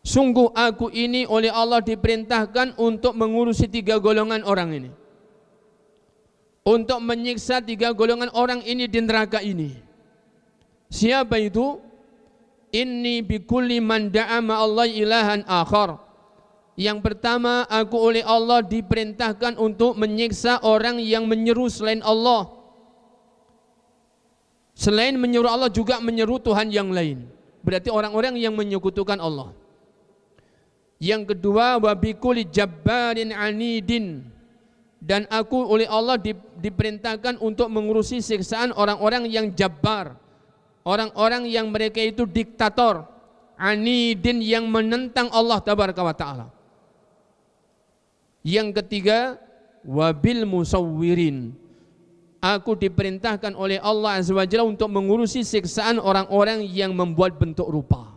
sungguh aku ini oleh Allah diperintahkan untuk mengurusi 3 golongan orang ini, untuk menyiksa 3 golongan orang ini di neraka ini. Siapa itu? Inni bikulli man da'a ma'allahi ilahan akhar. Yang pertama, aku oleh Allah diperintahkan untuk menyiksa orang yang menyeru selain Allah. Selain menyeru Allah juga menyeru Tuhan yang lain, berarti orang-orang yang menyekutukan Allah. Yang kedua, wa bikulli jabbarin anidin, dan aku oleh Allah diperintahkan untuk mengurusi siksaan orang-orang yang jabbar, orang-orang yang mereka itu diktator, anidin yang menentang Allah Tabaraka wa Ta'ala. Yang ketiga, wabil musawwirin, aku diperintahkan oleh Allah Azza wa Jalla untuk mengurusi siksaan orang-orang yang membuat bentuk rupa.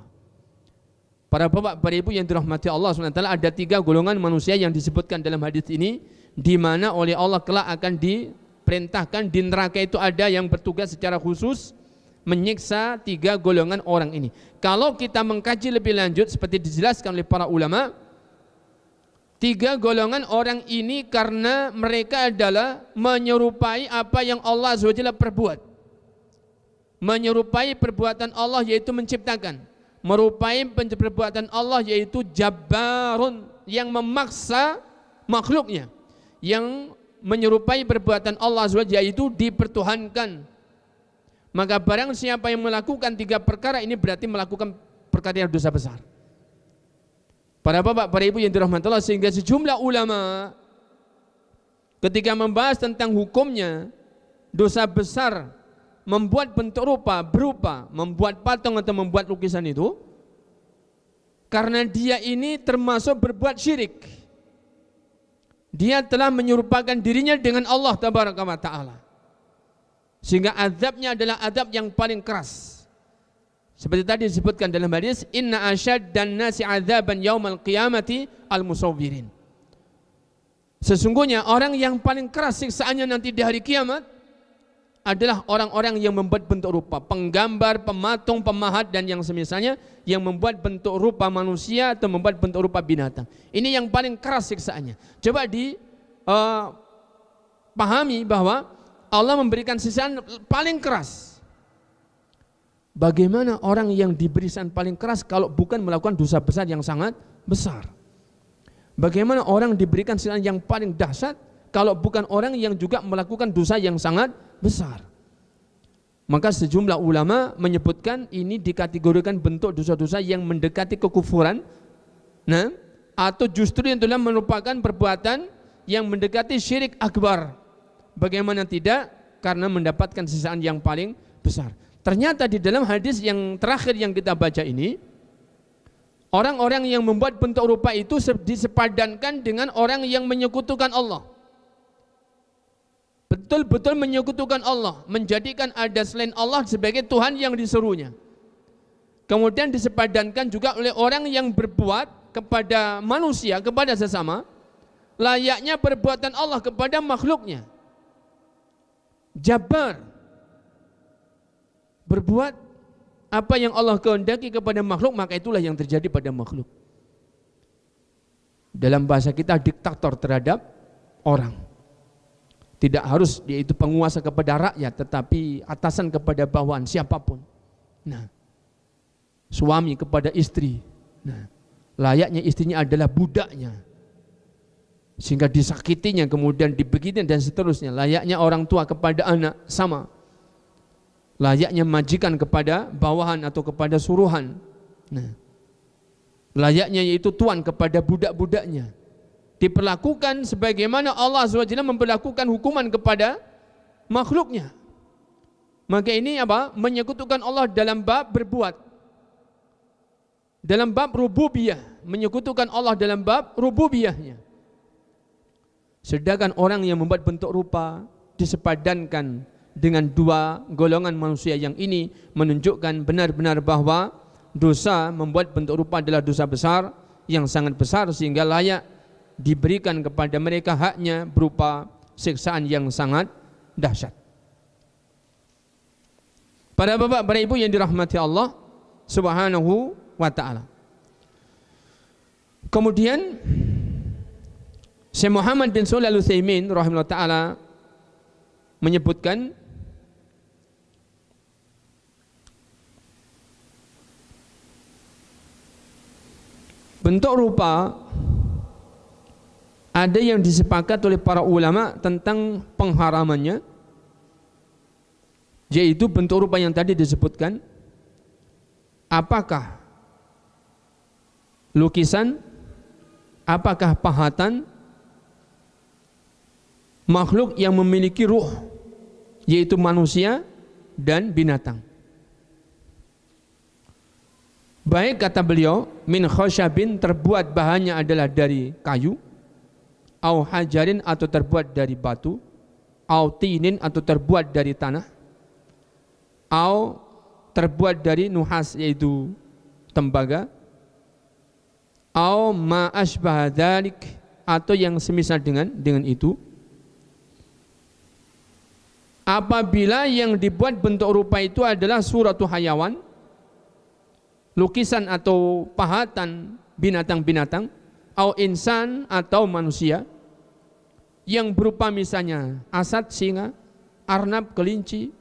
Para bapak, para ibu yang dirahmati Allah SWT, ada 3 golongan manusia yang disebutkan dalam hadis ini, di mana oleh Allah kelak akan diperintahkan di neraka itu ada yang bertugas secara khusus menyiksa 3 golongan orang ini. Kalau kita mengkaji lebih lanjut seperti dijelaskan oleh para ulama, 3 golongan orang ini karena mereka adalah menyerupai apa yang Allah SWT perbuat. menyerupai perbuatan Allah yaitu menciptakan, merupai perbuatan Allah yaitu jabbarun yang memaksa makhluknya, yang menyerupai perbuatan Allah SWT yaitu dipertuhankan. Maka barang siapa yang melakukan 3 perkara ini berarti melakukan perkara yang dosa besar. Para bapak, para ibu yang dirahmati Allah, sehingga sejumlah ulama ketika membahas tentang hukumnya dosa besar membuat bentuk rupa berupa membuat patung atau membuat lukisan itu, karena dia ini termasuk berbuat syirik, dia telah menyerupakan dirinya dengan Allah tabaraka wa ta'ala, sehingga azabnya adalah azab yang paling keras. Seperti tadi disebutkan dalam hadis, inna asyaddan nasi azaban yaumal qiyamati al-musawwirin. Sesungguhnya orang yang paling keras siksaannya nanti di hari kiamat adalah orang-orang yang membuat bentuk rupa, penggambar, pematung, pemahat dan yang semisalnya, yang membuat bentuk rupa manusia atau membuat bentuk rupa binatang. Ini yang paling keras siksaannya. Coba dipahami bahwa Allah memberikan siksaan paling keras. Bagaimana orang yang diberi siksaan paling keras kalau bukan melakukan dosa besar yang sangat besar? Bagaimana orang diberikan siksaan yang paling dahsyat kalau bukan orang yang juga melakukan dosa yang sangat besar? Maka sejumlah ulama menyebutkan ini dikategorikan bentuk dosa-dosa yang mendekati kekufuran, nah, atau justru yang telah merupakan perbuatan yang mendekati syirik akbar. Bagaimana tidak? Karena mendapatkan siksaan yang paling besar. Ternyata di dalam hadis yang terakhir yang kita baca ini, orang-orang yang membuat bentuk rupa itu disepadankan dengan orang yang menyekutukan Allah. Betul-betul menyekutukan Allah, menjadikan ada selain Allah sebagai Tuhan yang diserunya. Kemudian disepadankan juga oleh orang yang berbuat kepada manusia, kepada sesama, layaknya perbuatan Allah kepada makhluknya. Jabbar, berbuat apa yang Allah kehendaki kepada makhluk, maka itulah yang terjadi pada makhluk. Dalam bahasa kita, diktator terhadap orang. Tidak harus dia itu penguasa kepada rakyat, tetapi atasan kepada bawahan siapapun. Nah, suami kepada istri. Nah, layaknya istrinya adalah budaknya, sehingga disakitinya, kemudian dibegituin dan seterusnya. Layaknya orang tua kepada anak, sama. Layaknya majikan kepada bawahan atau kepada suruhan. Nah, layaknya yaitu tuan kepada budak-budaknya. Diperlakukan sebagaimana Allah SWT memperlakukan hukuman kepada makhluknya. Maka ini apa? Menyekutukan Allah dalam bab berbuat, dalam bab rububiyah, menyekutukan Allah dalam bab rububiyahnya. Sedangkan orang yang membuat bentuk rupa disepadankan dengan dua golongan manusia yang ini, menunjukkan benar-benar bahwa dosa membuat bentuk rupa adalah dosa besar yang sangat besar, sehingga layak diberikan kepada mereka haknya berupa siksaan yang sangat dahsyat. Para bapak, para ibu yang dirahmati Allah Subhanahu wa ta'ala. Kemudian Syekh Muhammad bin Shalih Al-Utsaimin rahimahullah ta'ala menyebutkan bentuk rupa ada yang disepakati oleh para ulama tentang pengharamannya, yaitu bentuk rupa yang tadi disebutkan. Apakah lukisan, apakah pahatan, makhluk yang memiliki ruh, yaitu manusia dan binatang. Baik, kata beliau, min khasyabin, terbuat bahannya adalah dari kayu, au hajarin, atau terbuat dari batu, au tinin, atau terbuat dari tanah, au terbuat dari nuhas, yaitu tembaga, au ma asbah dzalik, atau yang semisal dengan itu. Apabila yang dibuat bentuk rupa itu adalah suratu hayawan, lukisan atau pahatan binatang-binatang, au insan, atau manusia, yang berupa misalnya asad, singa, arnab, kelinci,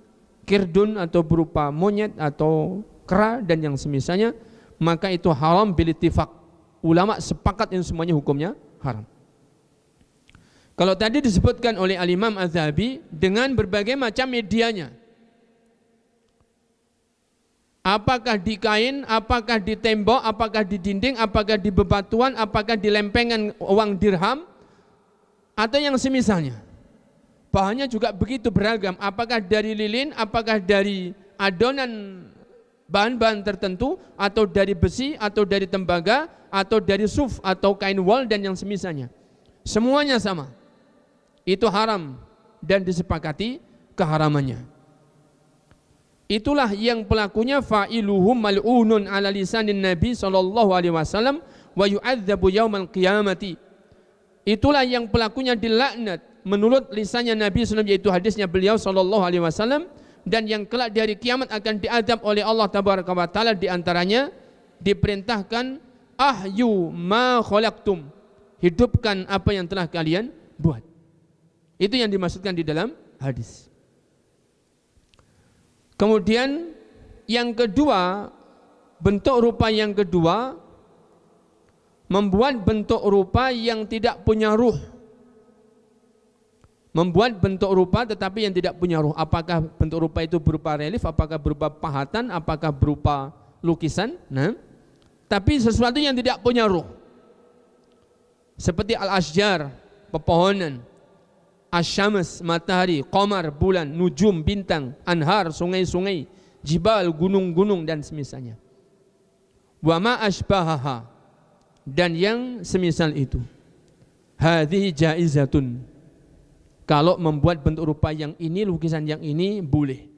kirdun atau berupa monyet atau kera dan yang semisalnya, maka itu haram bil ittifaq. Ulama sepakat yang semuanya hukumnya haram. Kalau tadi disebutkan oleh Al-Imam Az-Zahabi dengan berbagai macam medianya, apakah di kain, apakah di tembok, apakah di dinding, apakah di bebatuan, apakah di lempengan uang dirham, atau yang semisalnya. Bahannya juga begitu beragam, apakah dari lilin, apakah dari adonan bahan-bahan tertentu, atau dari besi, atau dari tembaga, atau dari suf, atau kain wol dan yang semisalnya. Semuanya sama. Itu haram dan disepakati keharamannya. Itulah yang pelakunya fa'iluhum mal'unun ala lisanin Nabi sallallahu alaihi wasallam wa yu'adzabu yaumal qiyamati. Itulah yang pelakunya dilaknat menurut lisannya Nabi sallallahu alaihi wasallam, yaitu hadisnya beliau sallallahu alaihi wasallam, dan yang kelak di hari kiamat akan diazab oleh Allah tabaraka wa taala. Di antaranya diperintahkan ahyu ma khalaqtum, hidupkan apa yang telah kalian buat. Itu yang dimaksudkan di dalam hadis. Kemudian yang kedua, bentuk rupa yang kedua, membuat bentuk rupa yang tidak punya ruh. Membuat bentuk rupa tetapi yang tidak punya ruh. Apakah bentuk rupa itu berupa relief, apakah berupa pahatan, apakah berupa lukisan? Nah, tapi sesuatu yang tidak punya ruh. Seperti al-asjar, pepohonan, asyams, matahari, qamar, bulan, nujum, bintang, anhar, sungai-sungai, jibal, gunung-gunung dan semisalnya. Wa ma asbahaha, dan yang semisal itu. Hadhihi jaizatun, kalau membuat bentuk rupa yang ini, lukisan yang ini boleh.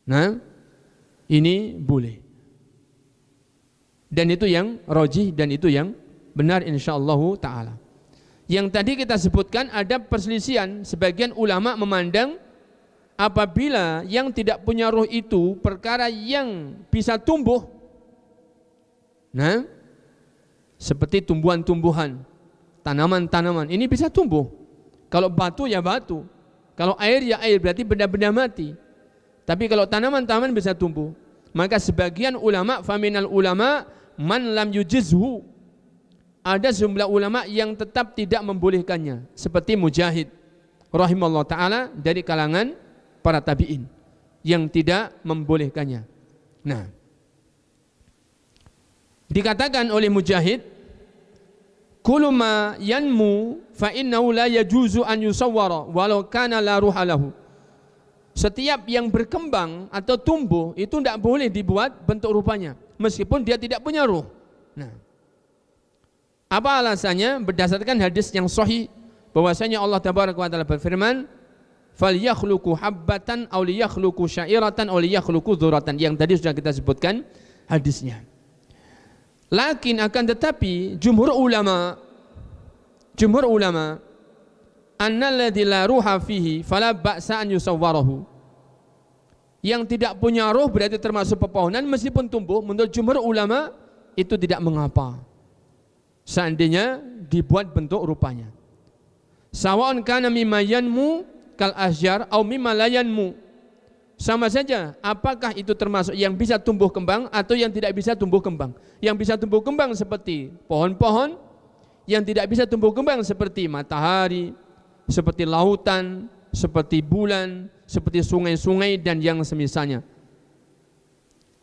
Nah, ini boleh. Dan itu yang rajih dan itu yang benar insyaallah taala. Yang tadi kita sebutkan ada perselisihan, sebagian ulama memandang apabila yang tidak punya ruh itu perkara yang bisa tumbuh. Nah, seperti tumbuhan-tumbuhan, tanaman-tanaman, ini bisa tumbuh. Kalau batu ya batu, kalau air ya air, berarti benda-benda mati. Tapi kalau tanaman-tanaman bisa tumbuh, maka sebagian ulama, faminal ulama man lam yujizhu, ada sejumlah ulama yang tetap tidak membolehkannya, seperti Mujahid rahimahullah ta'ala dari kalangan para tabi'in yang tidak membolehkannya. Nah, dikatakan oleh Mujahid, kullu ma yanmu fa innahu la yajuzu an yusawwara walau kana la ruha lahu. Setiap yang berkembang atau tumbuh itu tidak boleh dibuat bentuk rupanya meskipun dia tidak punya ruh. Nah, apa alasannya? Berdasarkan hadis yang sahih bahwasanya Allah tabaraka wa taala berfirman, falyakhluqu habbatan aw liyakhluqu sya'iratan aw liyakhluqu dzurratan, yang tadi sudah kita sebutkan hadisnya. Lakin akan tetapi jumhur ulama annalladzi la ruha fihi fala ba'sa an yusawwarahu. Yang tidak punya ruh berarti termasuk pepohonan meskipun tumbuh, menurut jumhur ulama itu tidak mengapa seandainya dibuat bentuk rupanya. Sawa'un kana mimma yanmu kal ahjar au mimma la yanmu. Sama saja apakah itu termasuk yang bisa tumbuh kembang atau yang tidak bisa tumbuh kembang. Yang bisa tumbuh kembang seperti pohon-pohon, yang tidak bisa tumbuh kembang seperti matahari, seperti lautan, seperti bulan, seperti sungai-sungai dan yang semisalnya.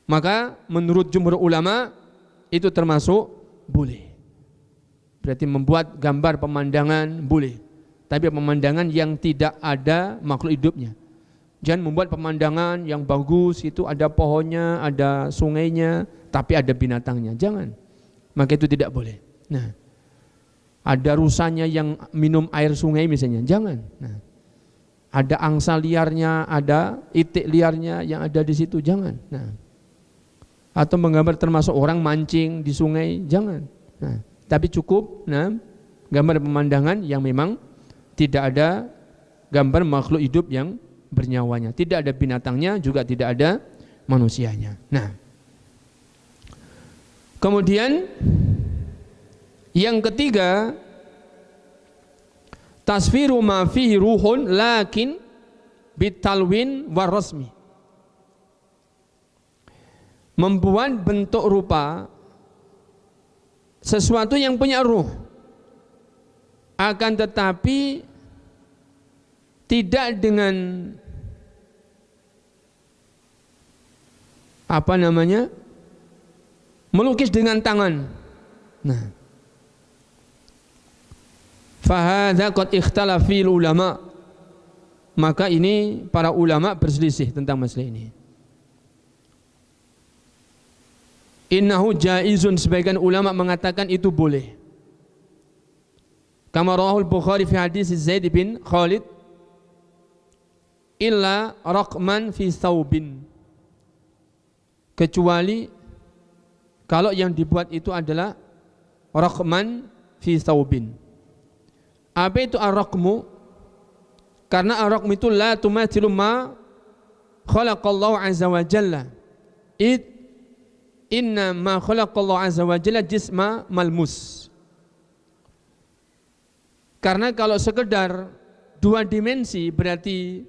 Maka menurut jumhur ulama itu termasuk boleh. Berarti membuat gambar pemandangan boleh, tapi pemandangan yang tidak ada makhluk hidupnya. Jangan membuat pemandangan yang bagus, itu ada pohonnya, ada sungainya, tapi ada binatangnya. Jangan. Maka itu tidak boleh. Nah, ada rusanya yang minum air sungai misalnya. Jangan. Nah, ada angsa liarnya, ada itik liarnya yang ada di situ. Jangan. Nah, atau menggambar termasuk orang mancing di sungai. Jangan. Nah, tapi cukup gambar pemandangan yang memang tidak ada gambar makhluk hidup yang bernyawanya, tidak ada binatangnya, juga tidak ada manusianya. Nah, kemudian yang ketiga, tasfiru ma fihi ruhun lakin bitalwin warasmi. Membuat bentuk rupa sesuatu yang punya ruh, akan tetapi tidak dengan melukis dengan tangan. Nah, fahadza qad ikhtalafa fil ulama. Maka ini para ulama berselisih tentang masalah ini. Innahu jaizun, sebagian ulama mengatakan itu boleh. Kama rawahul Bukhari fi hadis Zaid bin Khalid illa raqman fi thawbin, kecuali kalau yang dibuat itu adalah raqman fi thawbin. Apa itu ar-raqmu? Karena ar-raqmu itu la tumathilu ma khalaqallahu azza wa jalla. Inna ma khalaqallahu azza wa jalla jisma malmus. Karena kalau sekedar dua dimensi berarti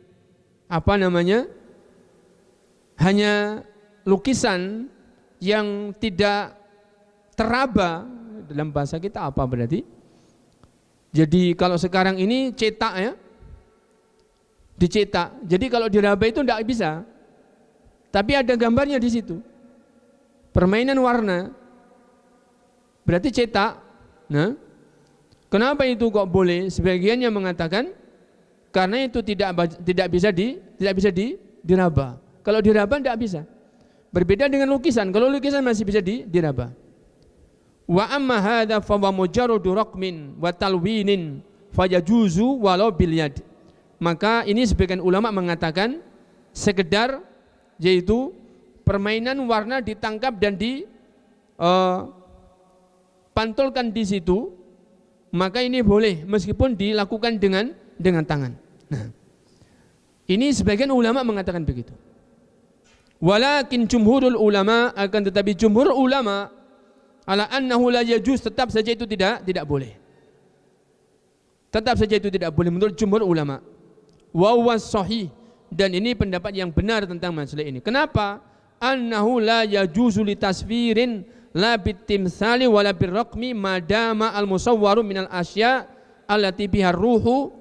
hanya lukisan yang tidak teraba. Dalam bahasa kita apa berarti? Jadi kalau sekarang ini cetak ya, dicetak. Jadi kalau diraba itu tidak bisa. Tapi ada gambarnya di situ. Permainan warna berarti cetak. Nah, kenapa itu kok boleh? Sebagiannya mengatakan karena itu tidak bisa diraba. Kalau diraba tidak bisa. Berbeda dengan lukisan. Kalau lukisan masih bisa diraba. Wa amma hadza fa wa mujarradu raqmin wa talwinin fayajuzu walau bil yad. Maka ini sebagian ulama mengatakan sekedar yaitu permainan warna ditangkap dan dipantulkan di situ, maka ini boleh meskipun dilakukan dengan tangan. Nah, ini sebagian ulama mengatakan begitu. Walakin jumhurul ulama, akan tetapi jumhur ulama ala annahu la yajuz, tetap saja itu tidak boleh. Tetap saja itu tidak boleh menurut jumhur ulama. Wa huwa sahih, dan ini pendapat yang benar tentang masalah ini. Kenapa? Annahu la yajuzu li tasfirin la bitimsali wala birraqmi madama al musawwaru minal asya allati biha ruhu.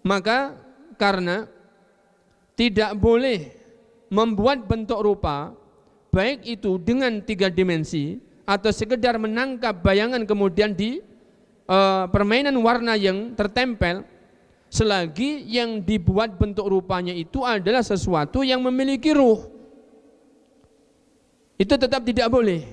Maka karena tidak boleh membuat bentuk rupa baik itu dengan 3 dimensi atau sekedar menangkap bayangan kemudian di permainan warna yang tertempel, selagi yang dibuat bentuk rupanya itu adalah sesuatu yang memiliki ruh, itu tetap tidak boleh.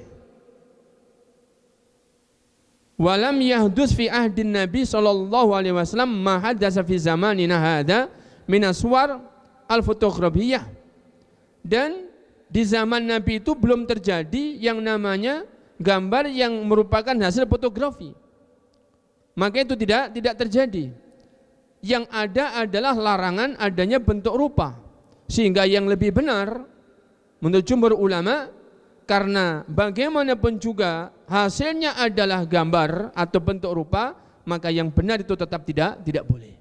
Walam yahdus fi ahdin Nabi sallallahu alaihi wasallam ma hadatsa fi zamanina hadza min aswar al-fotografiyah. Dan di zaman Nabi itu belum terjadi yang namanya gambar yang merupakan hasil fotografi. Maka itu tidak terjadi. Yang ada adalah larangan adanya bentuk rupa. Sehingga yang lebih benar menurut jumhur ulama, karena bagaimanapun juga hasilnya adalah gambar atau bentuk rupa, maka yang benar itu tetap tidak boleh.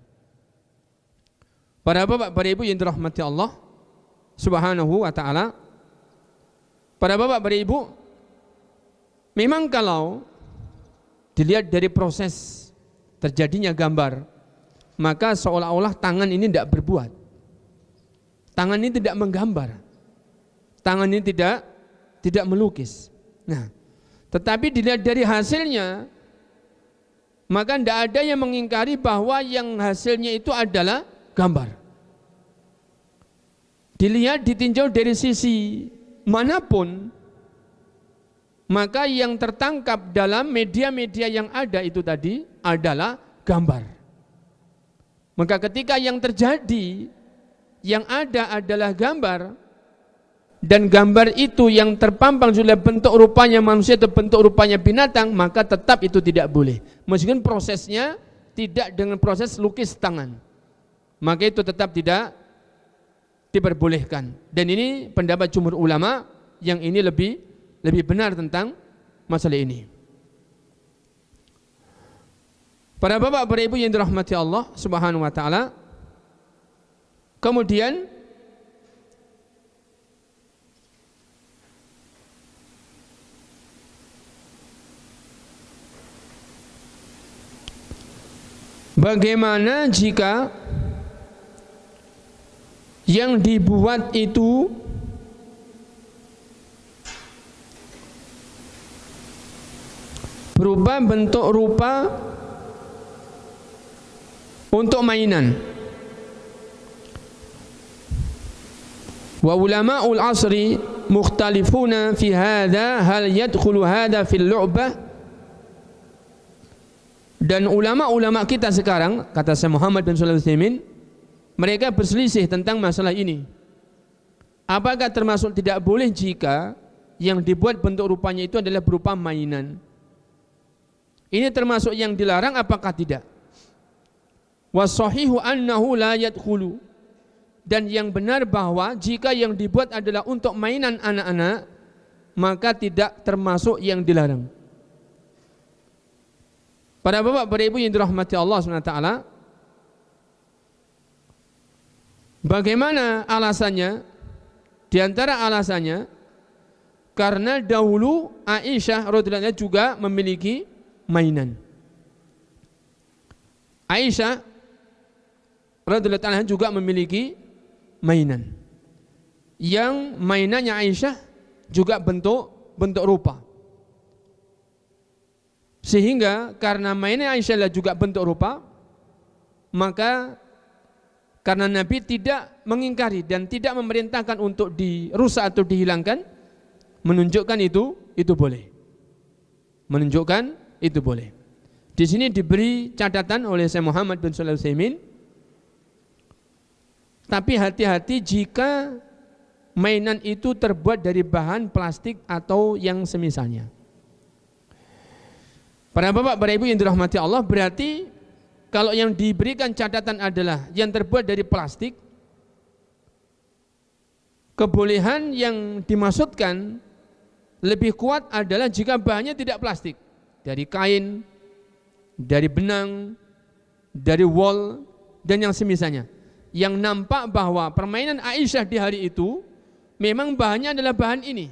Para bapak, para ibu yang dirahmati Allah Subhanahu wa ta'ala, para bapak, para ibu, memang kalau dilihat dari proses terjadinya gambar, maka seolah-olah tangan ini tidak berbuat, tangan ini tidak menggambar, tangan ini tidak melukis. Nah, tetapi dilihat dari hasilnya, maka tidak ada yang mengingkari bahwa yang hasilnya itu adalah gambar. Dilihat, ditinjau dari sisi manapun, maka yang tertangkap dalam media-media yang ada itu tadi adalah gambar. Maka ketika yang terjadi, yang ada adalah gambar, dan gambar itu yang terpampang sudah bentuk rupanya manusia atau bentuk rupanya binatang, maka tetap itu tidak boleh. Meskipun prosesnya tidak dengan proses lukis tangan, maka itu tetap tidak diperbolehkan. Dan ini pendapat jumhur ulama yang ini lebih benar tentang masalah ini. Para bapak, para ibu yang dirahmati Allah Subhanahu wa ta'ala, Kemudian bagaimana jika yang dibuat itu berupa bentuk rupa untuk mainan? Wa ulama'ul asri mukhtalifuna fi hadha hal yadkhulu hadha fil lu'bah. Dan ulama-ulama kita sekarang, kata Syekh Muhammad bin Shalih Al-Utsaimin, mereka berselisih tentang masalah ini. Apakah termasuk tidak boleh jika yang dibuat bentuk rupanya itu adalah berupa mainan? Ini termasuk yang dilarang apakah tidak? Was-shahihu annahu la yadkhulu. Dan yang benar bahwa jika yang dibuat adalah untuk mainan anak-anak, maka tidak termasuk yang dilarang. Para bapak, para ibu yang dirahmati Allah SWT, bagaimana alasannya? Di antara alasannya, karena dahulu Aisyah radhiyallahu anha juga memiliki mainan. Aisyah radhiyallahu anha juga memiliki mainan. Yang mainannya Aisyah juga bentuk rupa. Sehingga karena mainan Aisyah juga bentuk rupa, maka karena Nabi tidak mengingkari dan tidak memerintahkan untuk dirusak atau dihilangkan, menunjukkan itu boleh. Menunjukkan itu boleh. Di sini diberi catatan oleh Syekh Muhammad bin Shalih Al-Utsaimin, tapi hati-hati jika mainan itu terbuat dari bahan plastik atau yang semisalnya. Para bapak, para ibu yang dirahmati Allah, berarti kalau yang diberikan catatan adalah yang terbuat dari plastik, kebolehan yang dimaksudkan lebih kuat adalah jika bahannya tidak plastik, dari kain, dari benang, dari wol, dan yang semisalnya. Yang nampak bahwa permainan Aisyah di hari itu memang bahannya adalah bahan ini.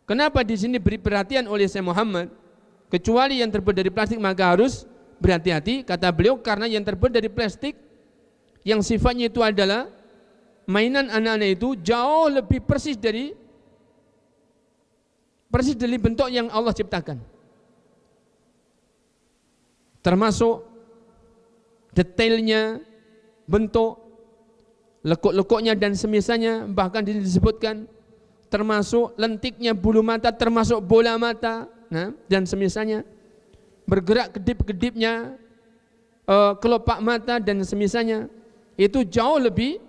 Kenapa di sini beri perhatian oleh Syekh Muhammad? Kecuali yang terbuat dari plastik maka harus berhati-hati, kata beliau, karena yang terbuat dari plastik yang sifatnya itu adalah mainan anak-anak itu jauh lebih persis dari bentuk yang Allah ciptakan, termasuk detailnya, bentuk, lekuk-lekuknya dan semisalnya. Bahkan disebutkan termasuk lentiknya bulu mata, termasuk bola mata, dan semisalnya, bergerak kedip-kedipnya kelopak mata dan semisalnya, itu jauh lebih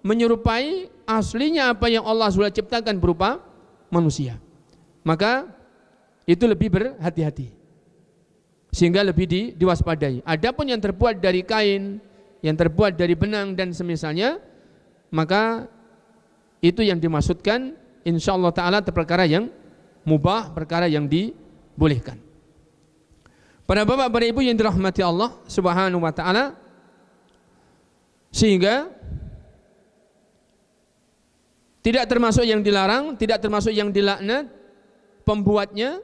menyerupai aslinya apa yang Allah sudah ciptakan berupa manusia. Maka itu lebih berhati-hati, sehingga lebih diwaspadai. Adapun yang terbuat dari kain, yang terbuat dari benang dan semisalnya, maka itu yang dimaksudkan insyaallah ta'ala perkara yang mubah, perkara yang dibolehkan. Para bapak, para ibu yang dirahmati Allah Subhanahu wa ta'ala, sehingga tidak termasuk yang dilarang, tidak termasuk yang dilaknat pembuatnya,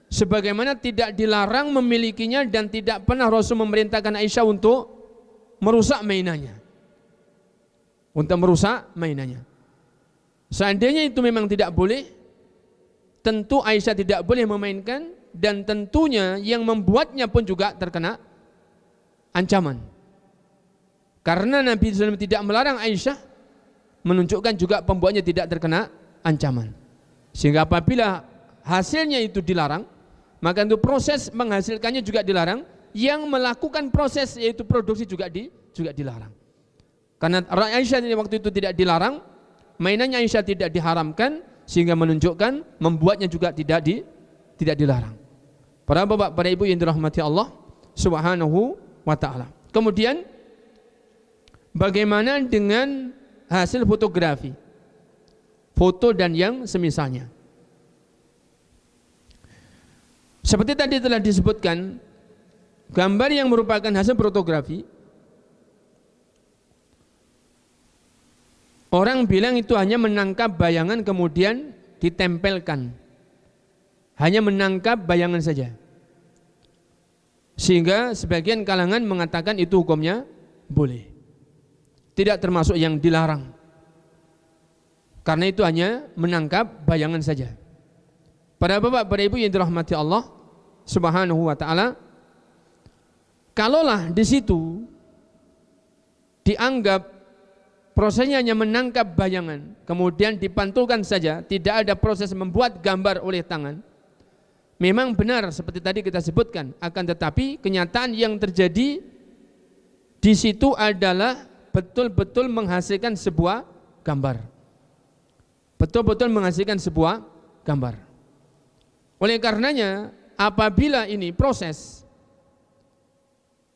sebagaimana tidak dilarang memilikinya dan tidak pernah Rasul memerintahkan Aisyah untuk merusak mainannya. Seandainya itu memang tidak boleh, tentu Aisyah tidak boleh memainkan, dan tentunya yang membuatnya pun juga terkena ancaman. Karena Nabi SAW tidak melarang Aisyah, menunjukkan juga pembuatnya tidak terkena ancaman. Sehingga apabila hasilnya itu dilarang, maka itu proses menghasilkannya juga dilarang, yang melakukan proses yaitu produksi juga dilarang. Karena Aisyah waktu itu tidak dilarang, mainannya Aisyah tidak diharamkan, sehingga menunjukkan membuatnya juga tidak dilarang. Para bapak, para ibu yang dirahmati Allah Subhanahu wa ta'ala. Kemudian bagaimana dengan hasil fotografi, foto dan yang semisalnya? Seperti tadi telah disebutkan, gambar yang merupakan hasil fotografi Orang bilang itu hanya menangkap bayangan kemudian ditempelkan. Hanya menangkap bayangan saja. Sehingga sebagian kalangan mengatakan itu hukumnya boleh. Tidak termasuk yang dilarang. Karena itu hanya menangkap bayangan saja. Para bapak, para ibu yang dirahmati Allah Subhanahu wa taala, kalaulah di situ dianggap prosesnya hanya menangkap bayangan, kemudian dipantulkan saja, tidak ada proses membuat gambar oleh tangan, memang benar seperti tadi kita sebutkan. Akan tetapi kenyataan yang terjadi di situ adalah betul-betul menghasilkan sebuah gambar. Betul-betul menghasilkan sebuah gambar. Oleh karenanya, apabila ini proses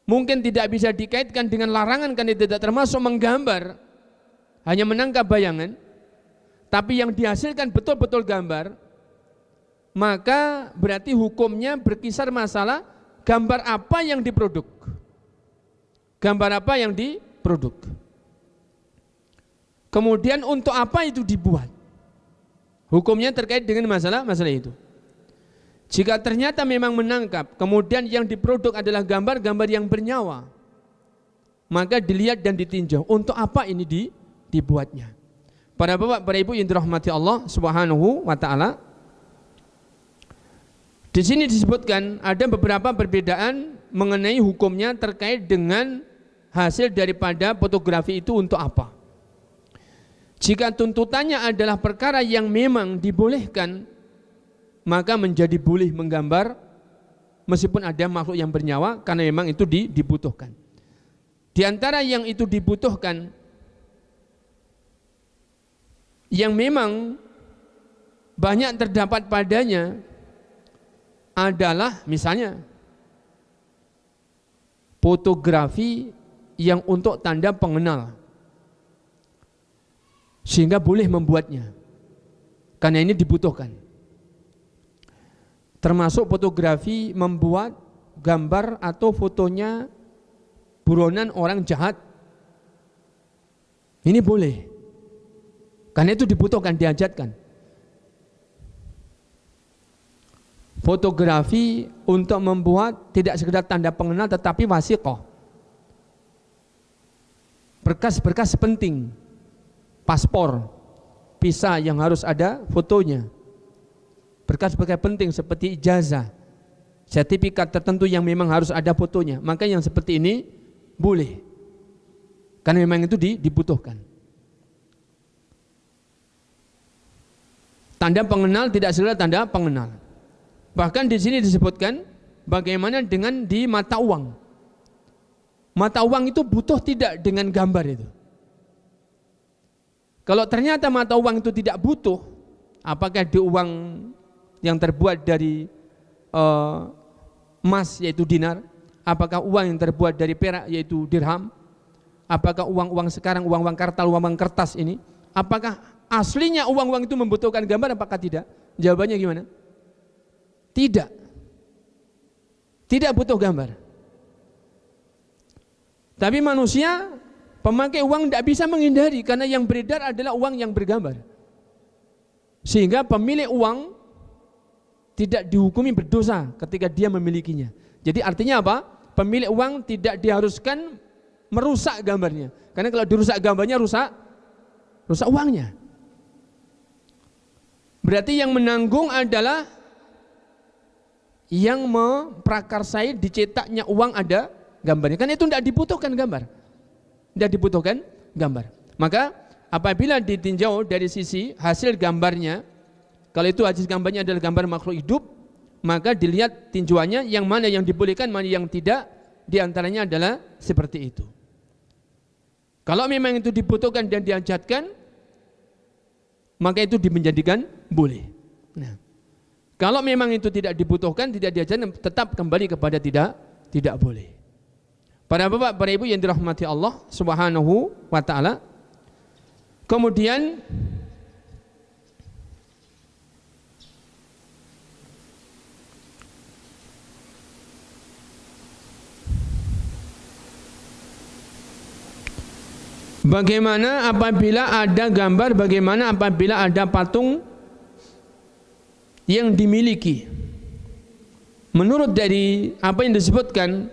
mungkin tidak bisa dikaitkan dengan larangan karena tidak termasuk menggambar, hanya menangkap bayangan, tapi yang dihasilkan betul-betul gambar, maka berarti hukumnya berkisar masalah gambar apa yang diproduk. Gambar apa yang diproduk. Kemudian untuk apa itu dibuat. Hukumnya terkait dengan masalah itu. Jika ternyata memang menangkap, kemudian yang diproduk adalah gambar-gambar yang bernyawa, maka dilihat dan ditinjau untuk apa ini dibuatnya. Para bapak, para ibu yang dirahmati Allah Subhanahu wa taala, di sini disebutkan ada beberapa perbedaan mengenai hukumnya terkait dengan hasil daripada fotografi itu untuk apa. Jika tuntutannya adalah perkara yang memang dibolehkan, maka menjadi boleh menggambar meskipun ada makhluk yang bernyawa karena memang itu dibutuhkan. Di antara yang itu dibutuhkan, yang memang banyak terdapat padanya adalah misalnya fotografi yang untuk tanda pengenal, sehingga boleh membuatnya karena ini dibutuhkan. Termasuk fotografi membuat gambar atau fotonya buronan orang jahat, ini boleh karena itu dibutuhkan, dihajatkan. Fotografi untuk membuat tidak sekedar tanda pengenal tetapi wasiqah, berkas-berkas penting, paspor, visa yang harus ada fotonya, berkas-berkas penting seperti ijazah, sertifikat tertentu yang memang harus ada fotonya, maka yang seperti ini boleh karena memang itu dibutuhkan. Tanda pengenal tidak sekedar tanda pengenal. Bahkan di sini disebutkan bagaimana dengan di mata uang. Mata uang itu butuh tidak dengan gambar itu. Kalau ternyata mata uang itu tidak butuh, apakah di uang yang terbuat dari emas yaitu dinar, apakah uang yang terbuat dari perak yaitu dirham, apakah uang-uang sekarang, uang-uang kartal, uang-uang kertas ini, apakah aslinya uang-uang itu membutuhkan gambar apakah tidak? Jawabannya gimana? Tidak. Tidak butuh gambar. Tapi manusia pemakai uang tidak bisa menghindari karena yang beredar adalah uang yang bergambar. Sehingga pemilik uang tidak dihukumi berdosa ketika dia memilikinya. Jadi artinya apa? Pemilik uang tidak diharuskan merusak gambarnya. Karena kalau dirusak gambarnya rusak uangnya. Berarti yang menanggung adalah yang memprakarsai dicetaknya uang ada gambarnya. Karena itu tidak dibutuhkan gambar. Tidak dibutuhkan gambar. Maka apabila ditinjau dari sisi hasil gambarnya, kalau itu hasil gambarnya adalah gambar makhluk hidup, maka dilihat tinjauannya yang mana yang dibolehkan, mana yang tidak, diantaranya adalah seperti itu. Kalau memang itu dibutuhkan dan dihajatkan, maka itu menjadikan boleh. Nah, kalau memang itu tidak dibutuhkan, tidak diajarkan, tetap kembali kepada tidak boleh. Para bapak, para ibu yang dirahmati Allah Subhanahu wa taala. Kemudian Bagaimana apabila ada gambar, bagaimana apabila ada patung yang dimiliki? Menurut dari apa yang disebutkan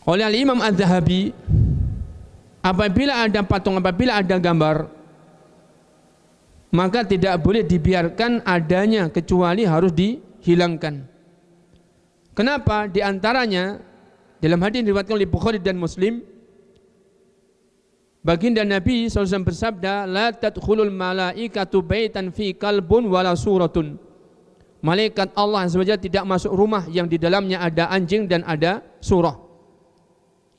oleh Al-Imam Az-Zahabi, apabila ada patung, apabila ada gambar, maka tidak boleh dibiarkan adanya, kecuali harus dihilangkan. Kenapa? Di antaranya dalam hadis diriwayatkan oleh Bukhari dan Muslim, baginda Nabi SAW bersabda, la tadkhulul malaikatu baitan fi kalbun wala suratun. Malaikat Allah SWT tidak masuk rumah yang di dalamnya ada anjing dan ada surah,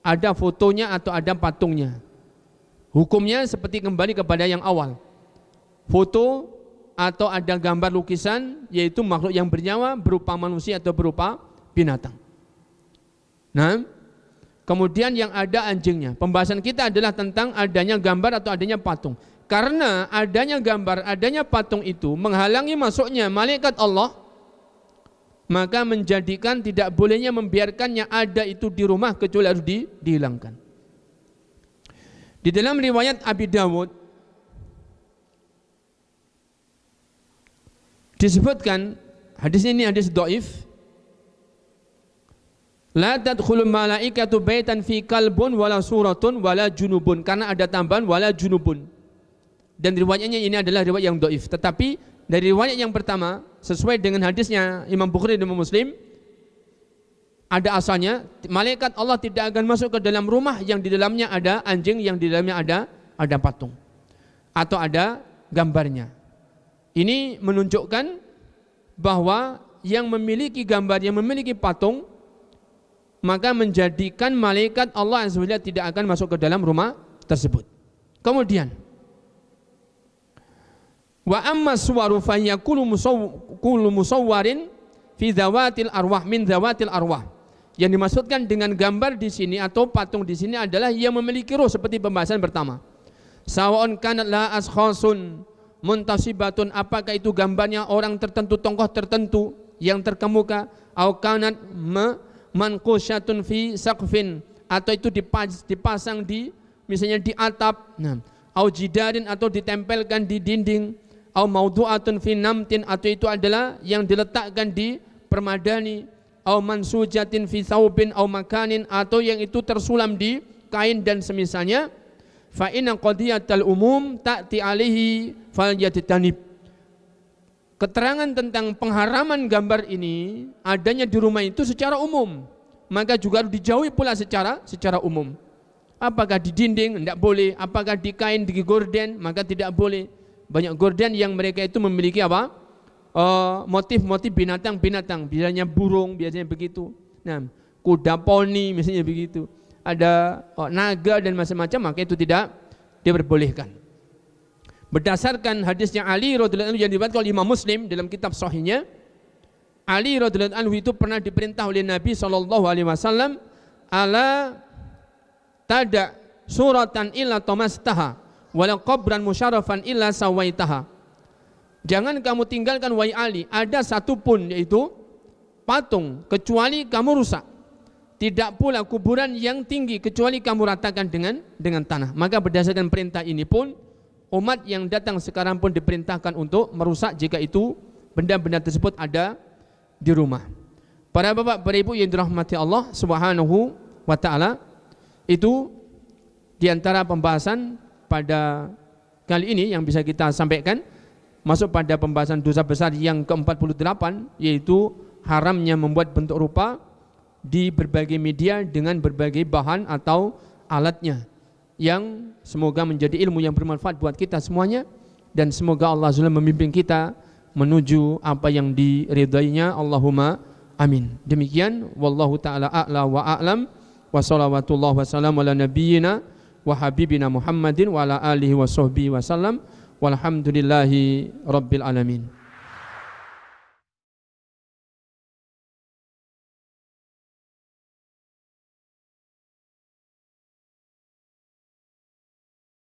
ada fotonya atau ada patungnya. Hukumnya seperti kembali kepada yang awal, foto atau ada gambar lukisan, yaitu makhluk yang bernyawa berupa manusia atau berupa binatang. Nah, kemudian yang ada anjingnya. Pembahasan kita adalah tentang adanya gambar atau adanya patung. Karena adanya gambar, adanya patung itu menghalangi masuknya malaikat Allah, maka menjadikan tidak bolehnya membiarkannya ada itu di rumah, kecuali harus dihilangkan. Di dalam riwayat Abi Dawud disebutkan, hadis ini hadis dhaif, la tadkhulul malaikatu baitan fi kalbun wala suratun wala junubun, karena ada tambahan wala junubun. Dan riwayatnya ini adalah riwayat yang dhaif. Tetapi dari riwayat yang pertama, sesuai dengan hadisnya Imam Bukhari dan Imam Muslim, ada asalnya, malaikat Allah tidak akan masuk ke dalam rumah yang di dalamnya ada anjing, yang di dalamnya ada patung atau ada gambarnya. Ini menunjukkan bahwa yang memiliki gambar, yang memiliki patung, maka menjadikan malaikat Allah SWT tidak akan masuk ke dalam rumah tersebut. Kemudian, wa amma suwaru fayakulu musawwarin fi dzawatil arwah min dzawatil arwah. Yang dimaksudkan dengan gambar di sini atau patung di sini adalah yang memiliki roh, seperti pembahasan pertama. Sawa'un kanat la askhasun muntasibatun, apakah itu gambarnya orang tertentu, tokoh tertentu yang terkemuka, au kanat manqusyatun fi saqfin, atau itu dipasang di misalnya di atap, nah, au jidarin, atau ditempelkan di dinding, au maudu'atun fi namtin, atau itu adalah yang diletakkan di permadani, au mansujatin fi thawbin au makanin, atau yang itu tersulam di kain dan semisalnya. Fa inna qadiyatal umum ta'ti alaihi falyajtanib. Keterangan tentang pengharaman gambar ini adanya di rumah itu secara umum, maka juga harus dijauhi pula secara umum. Apakah di dinding tidak boleh, apakah di kain, di gorden, maka tidak boleh. Banyak gorden yang mereka itu memiliki apa? Motif-motif binatang-binatang, biasanya burung, biasanya begitu. Nah, kuda poni misalnya begitu. Ada naga dan macam-macam, maka itu tidak diperbolehkan. Berdasarkan hadisnya Ali radhiyallahu anhu yang diriwayatkan oleh Imam Muslim dalam kitab sahihnya, Ali radhiyallahu anhu itu pernah diperintah oleh Nabi SAW, ala tada suratan illa tamastaha wala qabran musyarrafan illa sawaitaha. Jangan kamu tinggalkan wahai Ali, ada satu pun yaitu patung, kecuali kamu rusak. Tidak pula kuburan yang tinggi, kecuali kamu ratakan dengan tanah. Maka berdasarkan perintah ini pun, umat yang datang sekarang pun diperintahkan untuk merusak jika itu benda-benda tersebut ada di rumah. Para bapak, para ibu yang dirahmati Allah Subhanahu wa ta'ala, itu diantara pembahasan pada kali ini yang bisa kita sampaikan. Masuk pada pembahasan dosa besar yang ke-48, yaitu haramnya membuat bentuk rupa di berbagai media dengan berbagai bahan atau alatnya, yang semoga menjadi ilmu yang bermanfaat buat kita semuanya, dan semoga Allah SWT membimbing kita menuju apa yang diridainya. Allahumma amin. Demikian, wallahu ta'ala a'la wa a'lam, wa salawatullah wa salam ala nabiyyina wa habibina Muhammadin wa ala alihi wa sahbihi wa sallam, walhamdulillahi rabbil alamin.